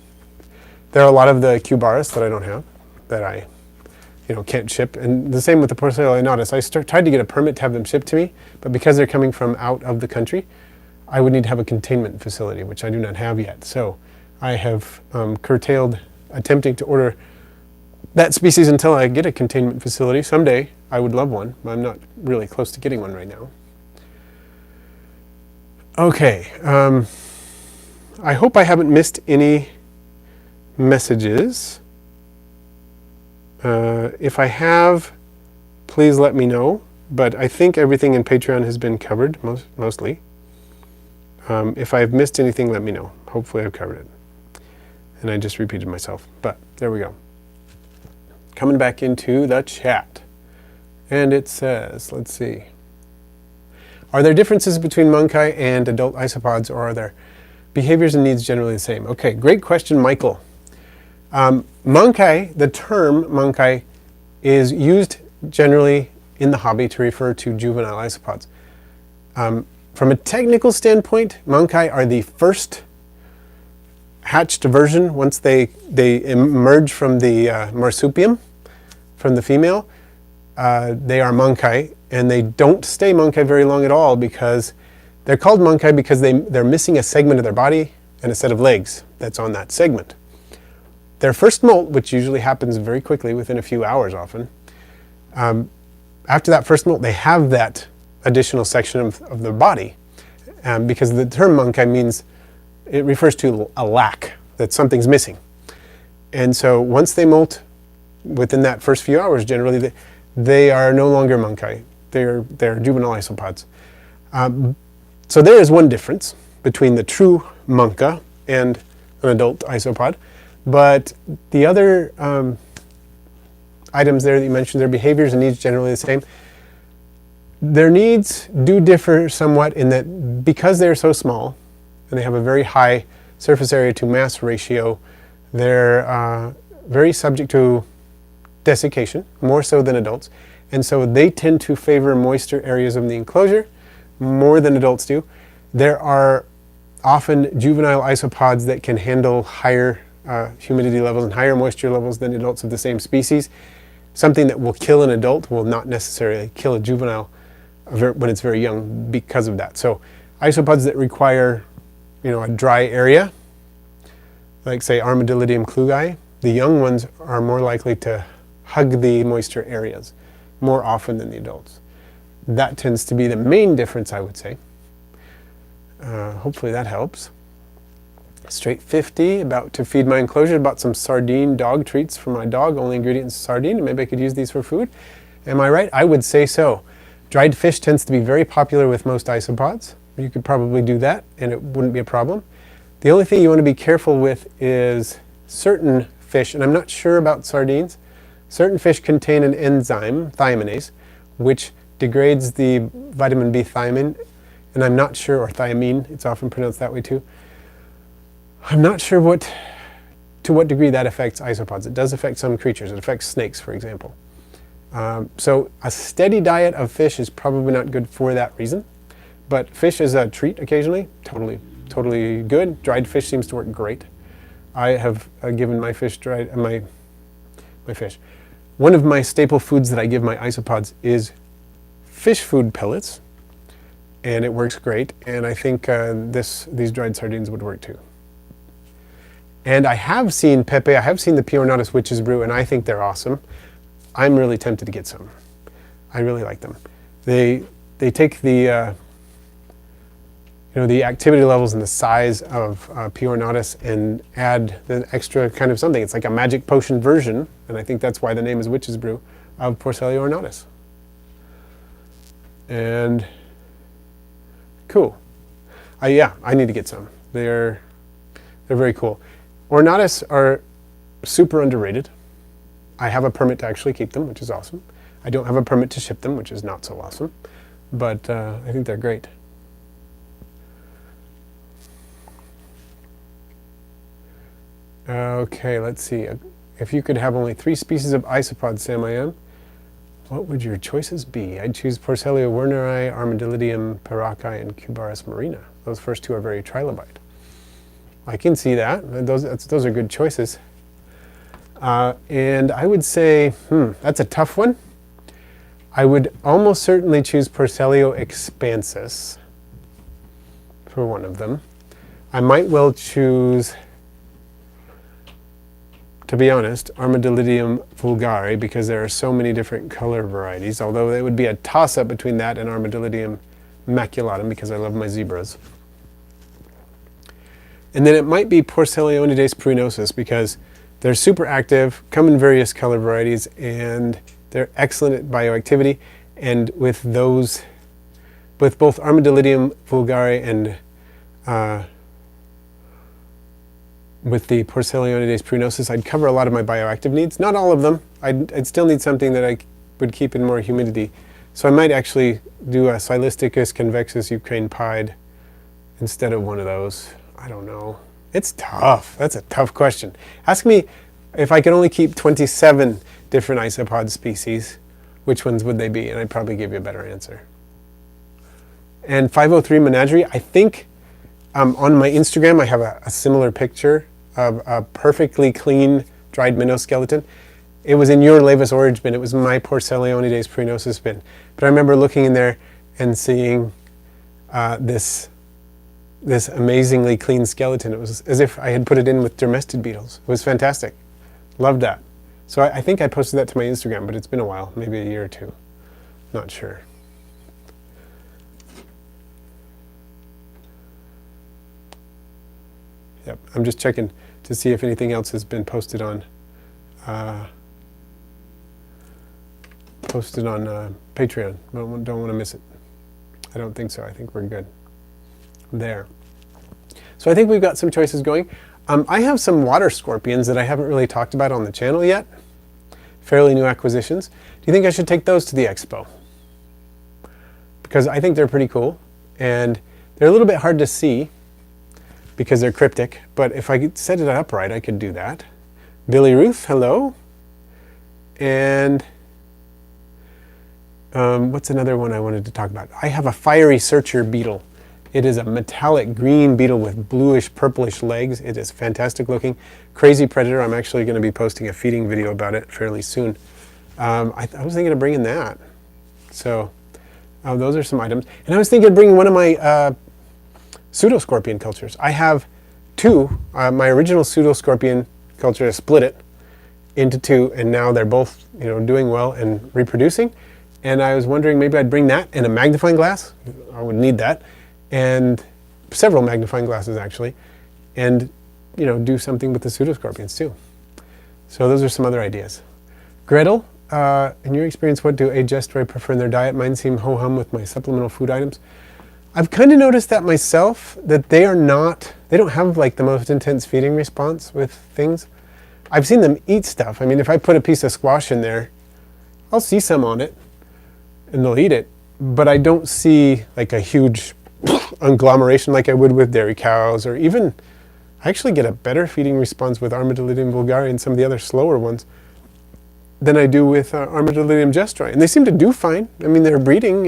Speaker 1: There are a lot of the Cubaris that I don't have, that I can't ship. And the same with the Porcelia ornatus. I tried to get a permit to have them shipped to me, but because they're coming from out of the country, I would need to have a containment facility, which I do not have yet. So I have curtailed attempting to order that species until I get a containment facility. Someday I would love one, but I'm not really close to getting one right now. Okay, I hope I haven't missed any messages. If I have, please let me know, but I think everything in Patreon has been covered, mostly. If I've missed anything, let me know. Hopefully I've covered it. And I just repeated myself, but there we go. Coming back into the chat. And it says, let's see. Are there differences between monkai and adult isopods, or are their behaviors and needs generally the same? Okay, great question, Michael. Monkai, the term monkai, is used generally in the hobby to refer to juvenile isopods. From a technical standpoint, monkai are the first hatched version. Once they emerge from the marsupium, from the female, they are monkai, and they don't stay monkai very long at all because they're called monkai because they're missing a segment of their body and a set of legs that's on that segment. Their first molt, which usually happens very quickly, within a few hours often, after that first molt, they have that additional section of their body, because the term monkai means, it refers to a lack, that something's missing. And so once they molt, within that first few hours, generally, they are no longer munci. They're juvenile isopods. So there is one difference between the true munca and an adult isopod. But the other items there that you mentioned, their behaviors and needs generally the same. Their needs do differ somewhat in that because they're so small and they have a very high surface area to mass ratio, they're very subject to desiccation, more so than adults. And so they tend to favor moister areas of the enclosure more than adults do. There are often juvenile isopods that can handle higher humidity levels and higher moisture levels than adults of the same species. Something that will kill an adult will not necessarily kill a juvenile when it's very young because of that. So isopods that require, a dry area, like say Armadillidium klugi, the young ones are more likely to hug the moisture areas more often than the adults. That tends to be the main difference, I would say. Hopefully that helps. Straight 50, about to feed my enclosure. Bought some sardine dog treats for my dog. Only ingredient is sardine. Maybe I could use these for food. Am I right? I would say so. Dried fish tends to be very popular with most isopods. You could probably do that and it wouldn't be a problem. The only thing you want to be careful with is certain fish, and I'm not sure about sardines. Certain fish contain an enzyme, thiominase, which degrades the vitamin B thiamine, and I'm not sure, or thiamine, it's often pronounced that way too. I'm not sure to what degree that affects isopods. It does affect some creatures. It affects snakes, for example. So a steady diet of fish is probably not good for that reason. But fish as a treat occasionally, totally good. Dried fish seems to work great. I have given my fish my fish. One of my staple foods that I give my isopods is fish food pellets, and it works great. And I think these dried sardines would work too. And I have seen Pepe, I have seen the P. ornatus witch's brew, and I think they're awesome. I'm really tempted to get some. I really like them. They take the the activity levels and the size of P. ornatus and add the extra kind of something. It's like a magic potion version, and I think that's why the name is witch's brew, of Porcellio ornatus. And cool. I need to get some. They're very cool. Ornatus are super underrated. I have a permit to actually keep them, which is awesome. I don't have a permit to ship them, which is not so awesome. But I think they're great. Okay, let's see. If you could have only 3 species of isopods, Sam I am, what would your choices be? I'd choose Porcellio werneri, Armadillidium paraki, and Cubaris marina. Those first 2 are very trilobite. I can see that. Those are good choices. And I would say, that's a tough one. I would almost certainly choose Porcellio expansus for one of them. I might well choose, to be honest, Armadillidium vulgare, because there are so many different color varieties, although it would be a toss-up between that and Armadillidium maculatum, because I love my zebras. And then it might be Porcellionides pruinosus, because they're super active, come in various color varieties, and they're excellent at bioactivity. And with both Armadillidium vulgare and with the Porcellionides pruinosus, I'd cover a lot of my bioactive needs. Not all of them. I'd still need something that I would keep in more humidity. So I might actually do a Silisticus convexus Ukraine pied instead of one of those. I don't know. It's tough. That's a tough question. Ask me if I could only keep 27 different isopod species, which ones would they be? And I'd probably give you a better answer. And 503 menagerie, I think on my Instagram I have a similar picture of a perfectly clean dried minnow skeleton. It was in your Laevis Orage bin. It was my Porcellionides pruinosus bin. But I remember looking in there and seeing this amazingly clean skeleton. It was as if I had put it in with dermestid beetles. It was fantastic. Loved that. So I think I posted that to my Instagram, but it's been a while, maybe a year or two. Not sure. Yep, I'm just checking to see if anything else has been posted on post it on Patreon. Don't want to miss it. I don't think so. I think we're good there. So I think we've got some choices going. I have some water scorpions that I haven't really talked about on the channel yet. Fairly new acquisitions. Do you think I should take those to the expo? Because I think they're pretty cool, and they're a little bit hard to see because they're cryptic, but if I could set it upright, I could do that. Billy Ruth, hello. And what's another one I wanted to talk about? I have a fiery searcher beetle. It is a metallic green beetle with bluish purplish legs. It is fantastic looking. Crazy predator. I'm actually going to be posting a feeding video about it fairly soon. I was thinking of bringing that. So those are some items. And I was thinking of bringing one of my pseudoscorpion cultures. I have two. My original pseudoscorpion culture, I split it into two, and now they're both, doing well and reproducing. And I was wondering maybe I'd bring that and a magnifying glass. I would need that. And several magnifying glasses actually, and do something with the pseudoscorpions too. So those are some other ideas. Gretel, in your experience, what do age estuary prefer in their diet? Mine seem ho-hum with my supplemental food items. I've kind of noticed that myself, that they don't have like the most intense feeding response with things. I've seen them eat stuff. I mean, if I put a piece of squash in there, I'll see some on it and they'll eat it, but I don't see like a huge agglomeration like I would with dairy cows, or even, I actually get a better feeding response with Armadillidium vulgare and some of the other slower ones than I do with Armadillidium gestri. And they seem to do fine. I mean, they're breeding,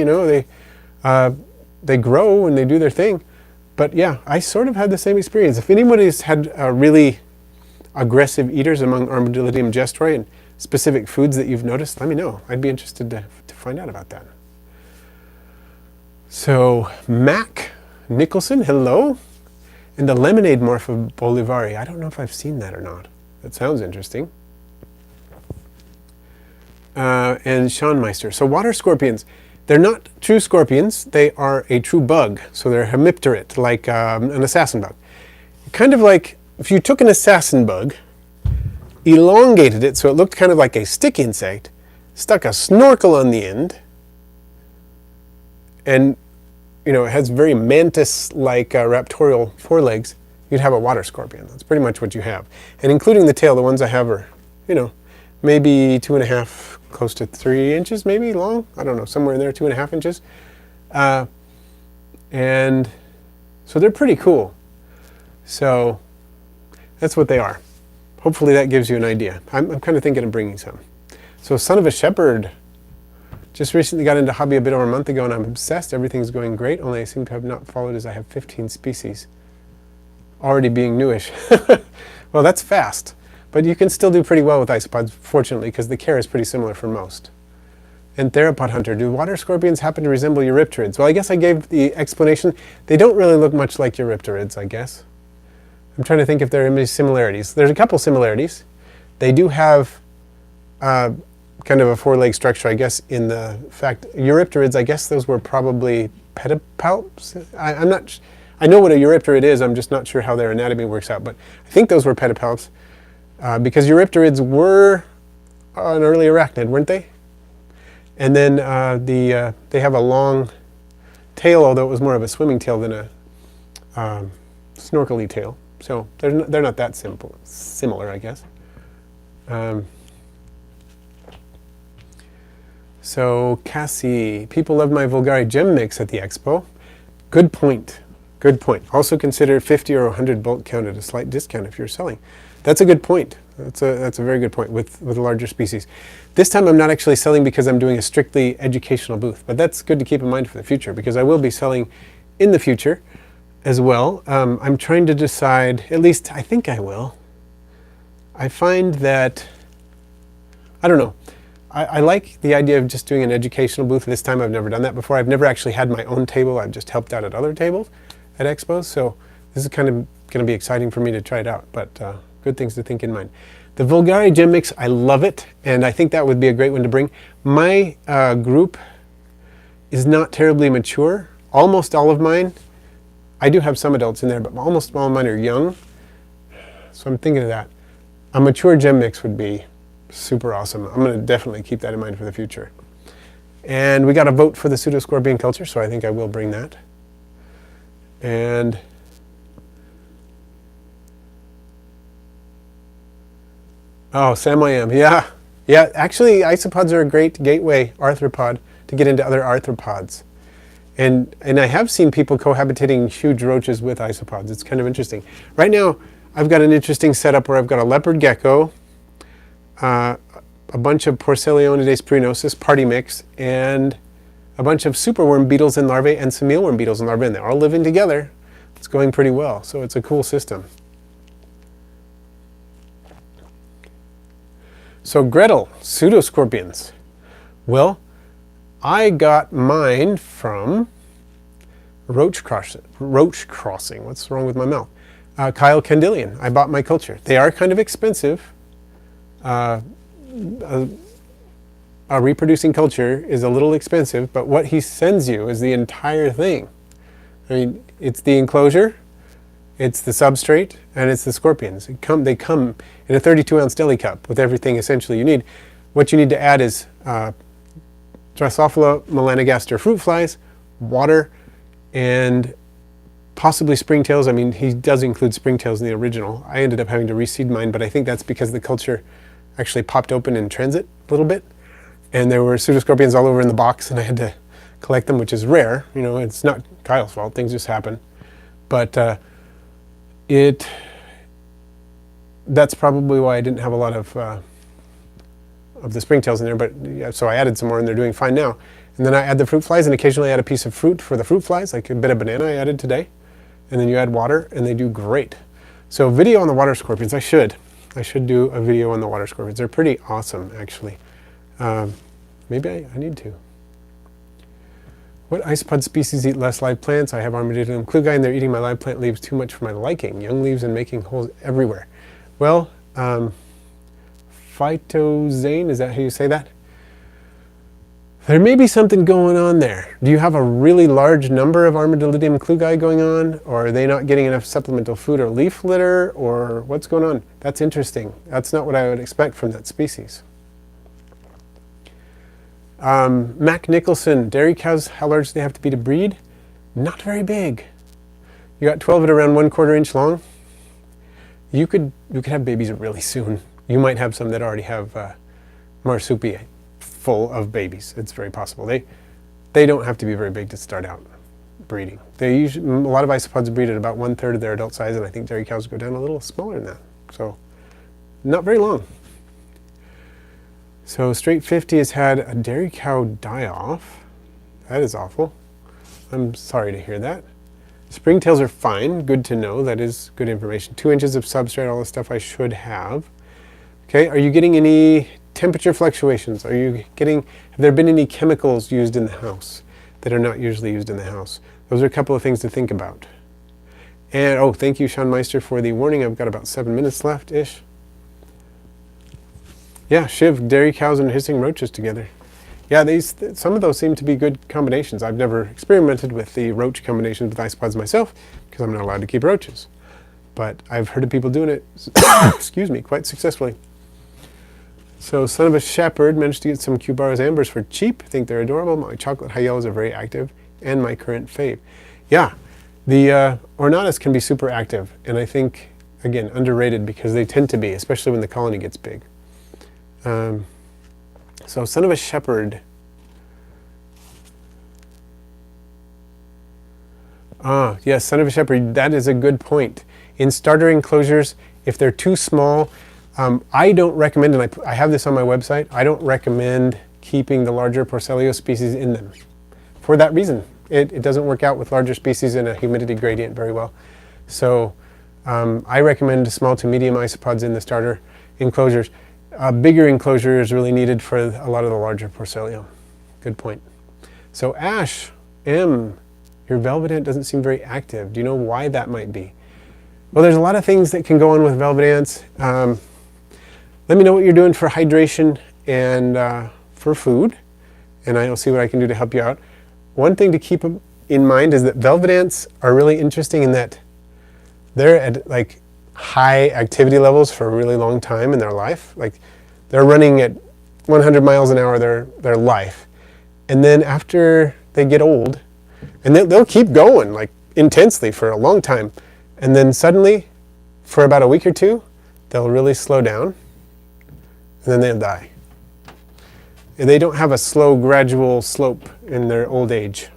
Speaker 1: they grow and they do their thing. But yeah, I sort of had the same experience. If anybody's had really aggressive eaters among Armadillidium gestri and specific foods that you've noticed, let me know. I'd be interested to find out about that. So, Mac Nicholson, hello. And the lemonade morph of Bolivari. I don't know if I've seen that or not. That sounds interesting. And Sean Meister. So water scorpions, they're not true scorpions. They are a true bug. So they're hemipterate, like an assassin bug. Kind of like if you took an assassin bug, elongated it so it looked kind of like a stick insect, stuck a snorkel on the end, and it has very mantis-like raptorial forelegs, you'd have a water scorpion. That's pretty much what you have. And including the tail, the ones I have are, maybe 2.5, close to 3 inches maybe long. I don't know, somewhere in there, 2.5 inches. And so they're pretty cool. So that's what they are. Hopefully that gives you an idea. I'm kind of thinking of bringing some. So Son of a Shepherd. Just recently got into hobby a bit over a month ago and I'm obsessed. Everything's going great, only I seem to have not followed as I have 15 species. Already being newish. Well, that's fast. But you can still do pretty well with isopods, fortunately, because the care is pretty similar for most. And Theropod Hunter, do water scorpions happen to resemble Eurypterids? Well, I guess I gave the explanation. They don't really look much like Eurypterids, I guess. I'm trying to think if there are any similarities. There's a couple similarities. They do have kind of a four-leg structure, I guess, in the fact, Eurypterids, I guess those were probably pedipalps. I know what a Eurypterid is, I'm just not sure how their anatomy works out, but I think those were pedipalps, because Eurypterids were an early arachnid, weren't they? And then they have a long tail, although it was more of a swimming tail than a snorkely tail. So they're not that similar, I guess. So Cassie, people love my Vulgari gem mix at the expo. Good point. Good point. Also consider 50 or 100 bulk count at a slight discount if you're selling. That's a good point. That's a very good point with larger species. This time I'm not actually selling because I'm doing a strictly educational booth, but that's good to keep in mind for the future because I will be selling in the future as well. I'm trying to decide, at least I think I will. I find that, I don't know. I like the idea of just doing an educational booth. This time I've never done that before. I've never actually had my own table. I've just helped out at other tables at expos. So this is kind of going to be exciting for me to try it out, but good things to think in mind. The Vulgari gem mix, I love it. And I think that would be a great one to bring. My group is not terribly mature. Almost all of mine, I do have some adults in there, but almost all of mine are young. So I'm thinking of that. A mature gem mix would be super awesome. I'm going to definitely keep that in mind for the future. And we got a vote for the pseudoscorpion culture, so I think I will bring that. And oh, Sam I am, yeah. Yeah, actually isopods are a great gateway arthropod to get into other arthropods. And I have seen people cohabitating huge roaches with isopods. It's kind of interesting. Right now, I've got an interesting setup where I've got a leopard gecko, a bunch of Porcellonidae spirinosus party mix, and a bunch of superworm beetles and larvae and some mealworm beetles and larvae, and they're all living together. It's going pretty well, so it's a cool system. So Gretel, pseudoscorpions. Well, I got mine from roach crossing. What's wrong with my mouth? Kyle Candelian. I bought my culture. They are kind of expensive. A reproducing culture is a little expensive, but what he sends you is the entire thing. I mean, it's the enclosure, it's the substrate, and it's the scorpions. They come in a 32-ounce deli cup with everything essentially you need. What you need to add is Drosophila melanogaster fruit flies, water, and possibly springtails. I mean, he does include springtails in the original. I ended up having to reseed mine, but I think that's because the culture actually popped open in transit a little bit, and there were pseudoscorpions all over in the box, and I had to collect them, which is rare. You know, it's not Kyle's fault. Things just happen. But that's probably why I didn't have a lot of the springtails in there. But yeah, so I added some more, and they're doing fine now. And then I add the fruit flies, and occasionally I add a piece of fruit for the fruit flies, like a bit of banana I added today. And then you add water, and they do great. So video on the water scorpions. I should do a video on the water scorpions. They're pretty awesome, actually. Maybe I need to. What isopod species eat less live plants? I have Armadillo and Klugi, and they're eating my live plant leaves too much for my liking. Young leaves and making holes everywhere. Well, phytozane, is that how you say that? There may be something going on there. Do you have a really large number of Armadillidium klugi going on? Or are they not getting enough supplemental food or leaf litter? Or what's going on? That's interesting. That's not what I would expect from that species. Mac Nicholson, dairy cows, how large do they have to be to breed? Not very big. You got 12 at around 1/4 inch long. You could have babies really soon. You might have some that already have marsupial full of babies. It's very possible. They don't have to be very big to start out breeding. They usually, a lot of isopods breed at about 1/3 of their adult size, and I think dairy cows go down a little smaller than that. So not very long. So Straight 50 has had a dairy cow die off. That is awful. I'm sorry to hear that. Springtails are fine. Good to know. That is good information. 2 inches of substrate, all the stuff I should have. Okay, are you getting any temperature fluctuations? Have there been any chemicals used in the house that are not usually used in the house? Those are a couple of things to think about. And, oh, thank you, Sean Meister, for the warning. I've got about 7 minutes left-ish. Yeah, Shiv, dairy cows and hissing roaches together. Yeah, some of those seem to be good combinations. I've never experimented with the roach combinations with isopods myself because I'm not allowed to keep roaches. But I've heard of people doing it, excuse me, quite successfully. So Son of a Shepherd managed to get some Cubaros ambers for cheap. I think they're adorable. My chocolate high yellows are very active, and my current fave. Yeah, the Ornatus can be super active, and I think, again, underrated because they tend to be, especially when the colony gets big. So Son of a Shepherd. Yes, Son of a Shepherd, that is a good point. In starter enclosures, if they're too small, I don't recommend, and I have this on my website, I don't recommend keeping the larger Porcellio species in them. For that reason, it doesn't work out with larger species in a humidity gradient very well. So I recommend small to medium isopods in the starter enclosures. A bigger enclosure is really needed for a lot of the larger Porcellio. Good point. So Ash M, your velvet ant doesn't seem very active. Do you know why that might be? Well, there's a lot of things that can go on with velvet ants. Let me know what you're doing for hydration and for food, and I'll see what I can do to help you out. One thing to keep in mind is that velvet ants are really interesting in that they're at like high activity levels for a really long time in their life. Like they're running at 100 miles an hour their life, And then after they get old, and they'll keep going like intensely for a long time, and then suddenly, for about a week or two, they'll really slow down, and then they'll die. And they don't have a slow, gradual slope in their old age.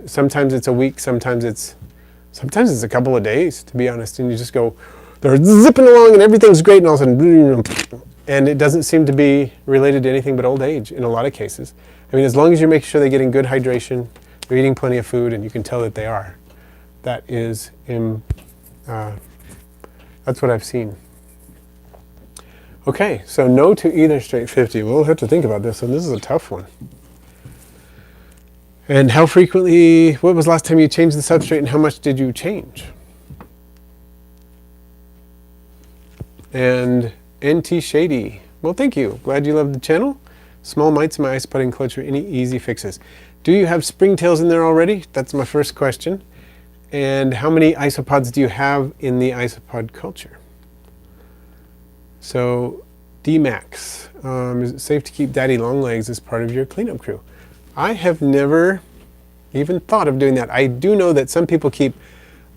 Speaker 1: Sometimes it's a week, sometimes it's a couple of days, to be honest, and you just go, they're zipping along and everything's great, and all of a sudden, and it doesn't seem to be related to anything but old age in a lot of cases. I mean, as long as you're making sure they're getting good hydration, they're eating plenty of food, and you can tell that they are. That is, that's what I've seen. Okay, so no to either straight 50. We'll have to think about this one. This is a tough one. And how frequently, what was the last time you changed the substrate, and how much did you change? And NT Shady, well, thank you. Glad you love the channel. Small mites in my isopod enclosure, any easy fixes? Do you have springtails in there already? That's my first question. And how many isopods do you have in the isopod culture? So, D-Max, is it safe to keep daddy longlegs as part of your cleanup crew? I have never even thought of doing that. I do know that some people keep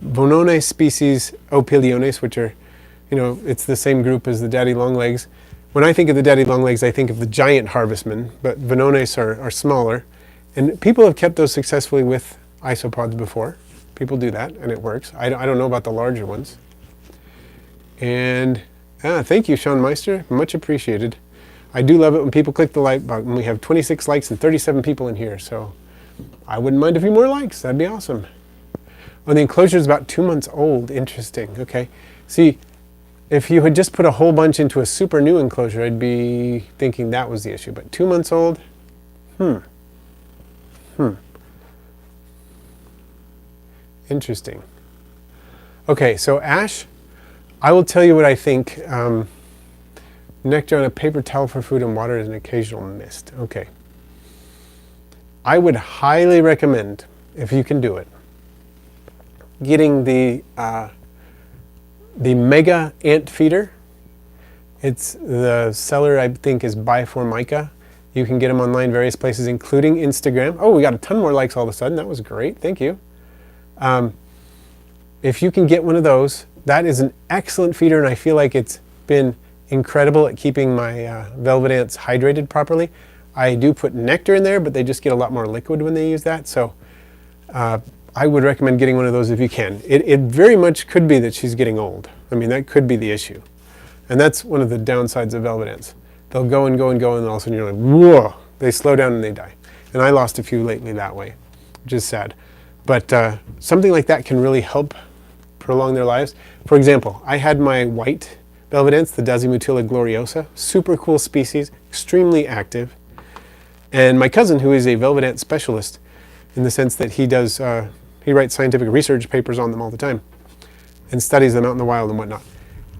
Speaker 1: Vonones species Opiliones, which are, it's the same group as the daddy longlegs. When I think of the daddy longlegs, I think of the giant harvestmen, but Vonones are smaller. And people have kept those successfully with isopods before. People do that, and it works. I don't know about the larger ones. And thank you, Sean Meister. Much appreciated. I do love it when people click the like button. We have 26 likes and 37 people in here, so I wouldn't mind a few more likes. That'd be awesome. Oh, the enclosure is about 2 months old. Interesting. Okay. See, if you had just put a whole bunch into a super new enclosure, I'd be thinking that was the issue. But 2 months old? Interesting. Okay, so Ash, I will tell you what I think. Nectar on a paper towel for food and water is an occasional mist. Okay. I would highly recommend, if you can do it, getting the mega ant feeder. It's the seller, I think, is Biformica. You can get them online various places, including Instagram. Oh, we got a ton more likes all of a sudden. That was great. Thank you. If you can get one of those, that is an excellent feeder, and I feel like it's been incredible at keeping my velvet ants hydrated properly. I do put nectar in there, but they just get a lot more liquid when they use that. So I would recommend getting one of those if you can. It very much could be that she's getting old. I mean, that could be the issue. And that's one of the downsides of velvet ants. They'll go and go and go, and all of a sudden you're like, whoa, they slow down and they die. And I lost a few lately that way, which is sad. But something like that can really help prolong their lives. For example, I had my white velvet ants, the Dasimutilla gloriosa, super cool species, extremely active. And my cousin, who is a velvet ant specialist, in the sense that he does, he writes scientific research papers on them all the time and studies them out in the wild and whatnot.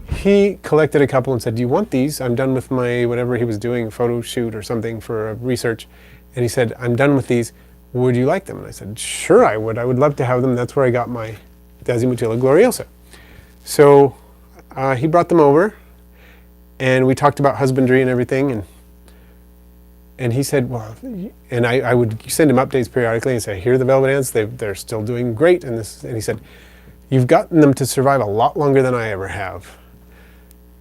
Speaker 1: He collected a couple and said, do you want these? I'm done with my, whatever he was doing, photo shoot or something for research. And he said, I'm done with these. Would you like them? And I said, sure I would. I would love to have them. That's where I got my Dasimutilla gloriosa. So he brought them over, and we talked about husbandry and everything, and he said, well, and I would send him updates periodically and say, here are the velvet ants, they're still doing great. And he said, you've gotten them to survive a lot longer than I ever have.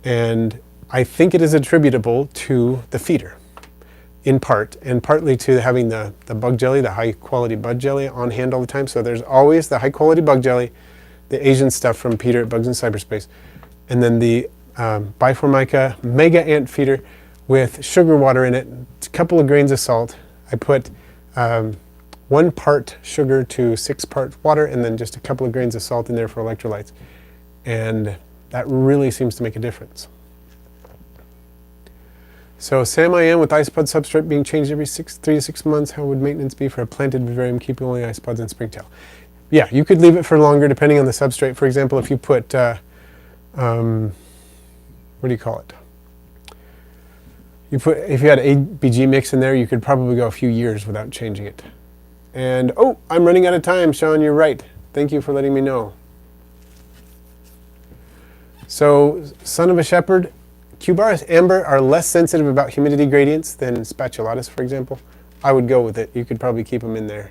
Speaker 1: And I think it is attributable to the feeder, in part, and partly to having the bug jelly, the high quality bug jelly on hand all the time. So there's always the high quality bug jelly, the Asian stuff from Peter at Bugs in Cyberspace, and then the Biformica mega ant feeder with sugar water in it, a couple of grains of salt. I put 1 part sugar to 6 parts water, and then just a couple of grains of salt in there for electrolytes. And that really seems to make a difference. So Sam I am with isopod substrate being changed every 3 to 6 months. How would maintenance be for a planted vivarium keeping only isopods and springtail? Yeah, you could leave it for longer depending on the substrate. For example, if you put, what do you call it? If you had ABG mix in there, you could probably go a few years without changing it. And, oh, I'm running out of time, Sean, you're right. Thank you for letting me know. So, son of a shepherd, Cubaris amber are less sensitive about humidity gradients than spatulatus, for example. I would go with it. You could probably keep them in there.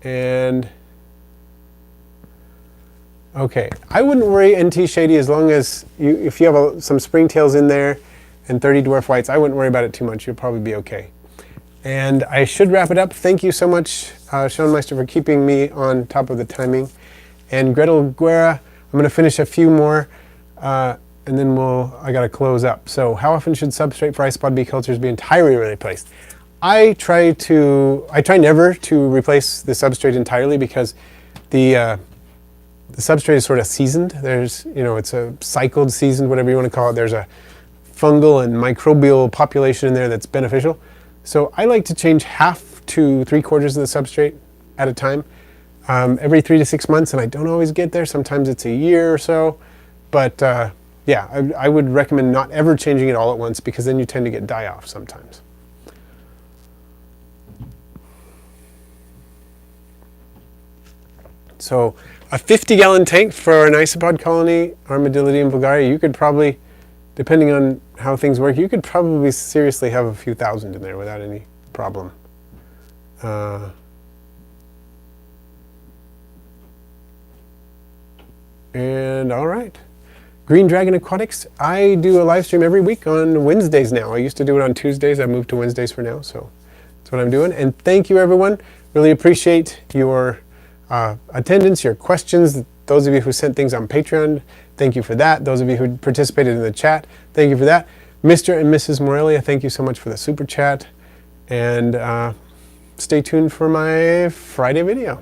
Speaker 1: And okay, I wouldn't worry NT Shady as long as if you have some springtails in there and 30 dwarf whites, I wouldn't worry about it too much. You'll probably be okay. And I should wrap it up. Thank you so much, Sean Meister, for keeping me on top of the timing. And Gretel Guerra, I'm going to finish a few more, and then I got to close up. So how often should substrate for isopod bee cultures be entirely replaced? I try never to replace the substrate entirely because the substrate is sort of seasoned. There's, it's a cycled, seasoned, whatever you want to call it. There's a fungal and microbial population in there that's beneficial. So I like to change half to 3/4 of the substrate at a time, every 3 to 6 months, and I don't always get there. Sometimes it's a year or so, but yeah, I would recommend not ever changing it all at once because then you tend to get die-off sometimes. So a 50-gallon tank for an isopod colony, Armadillidium vulgare, you could probably, depending on how things work, you could probably seriously have a few thousand in there without any problem. And all right. Green Dragon Aquatics, I do a live stream every week on Wednesdays now. I used to do it on Tuesdays. I moved to Wednesdays for now, so that's what I'm doing. And thank you, everyone. Really appreciate your attendance, your questions. Those of you who sent things on Patreon, thank you for that. Those of you who participated in the chat, thank you for that. Mr. and Mrs. Morelia, thank you so much for the super chat. And stay tuned for my Friday video.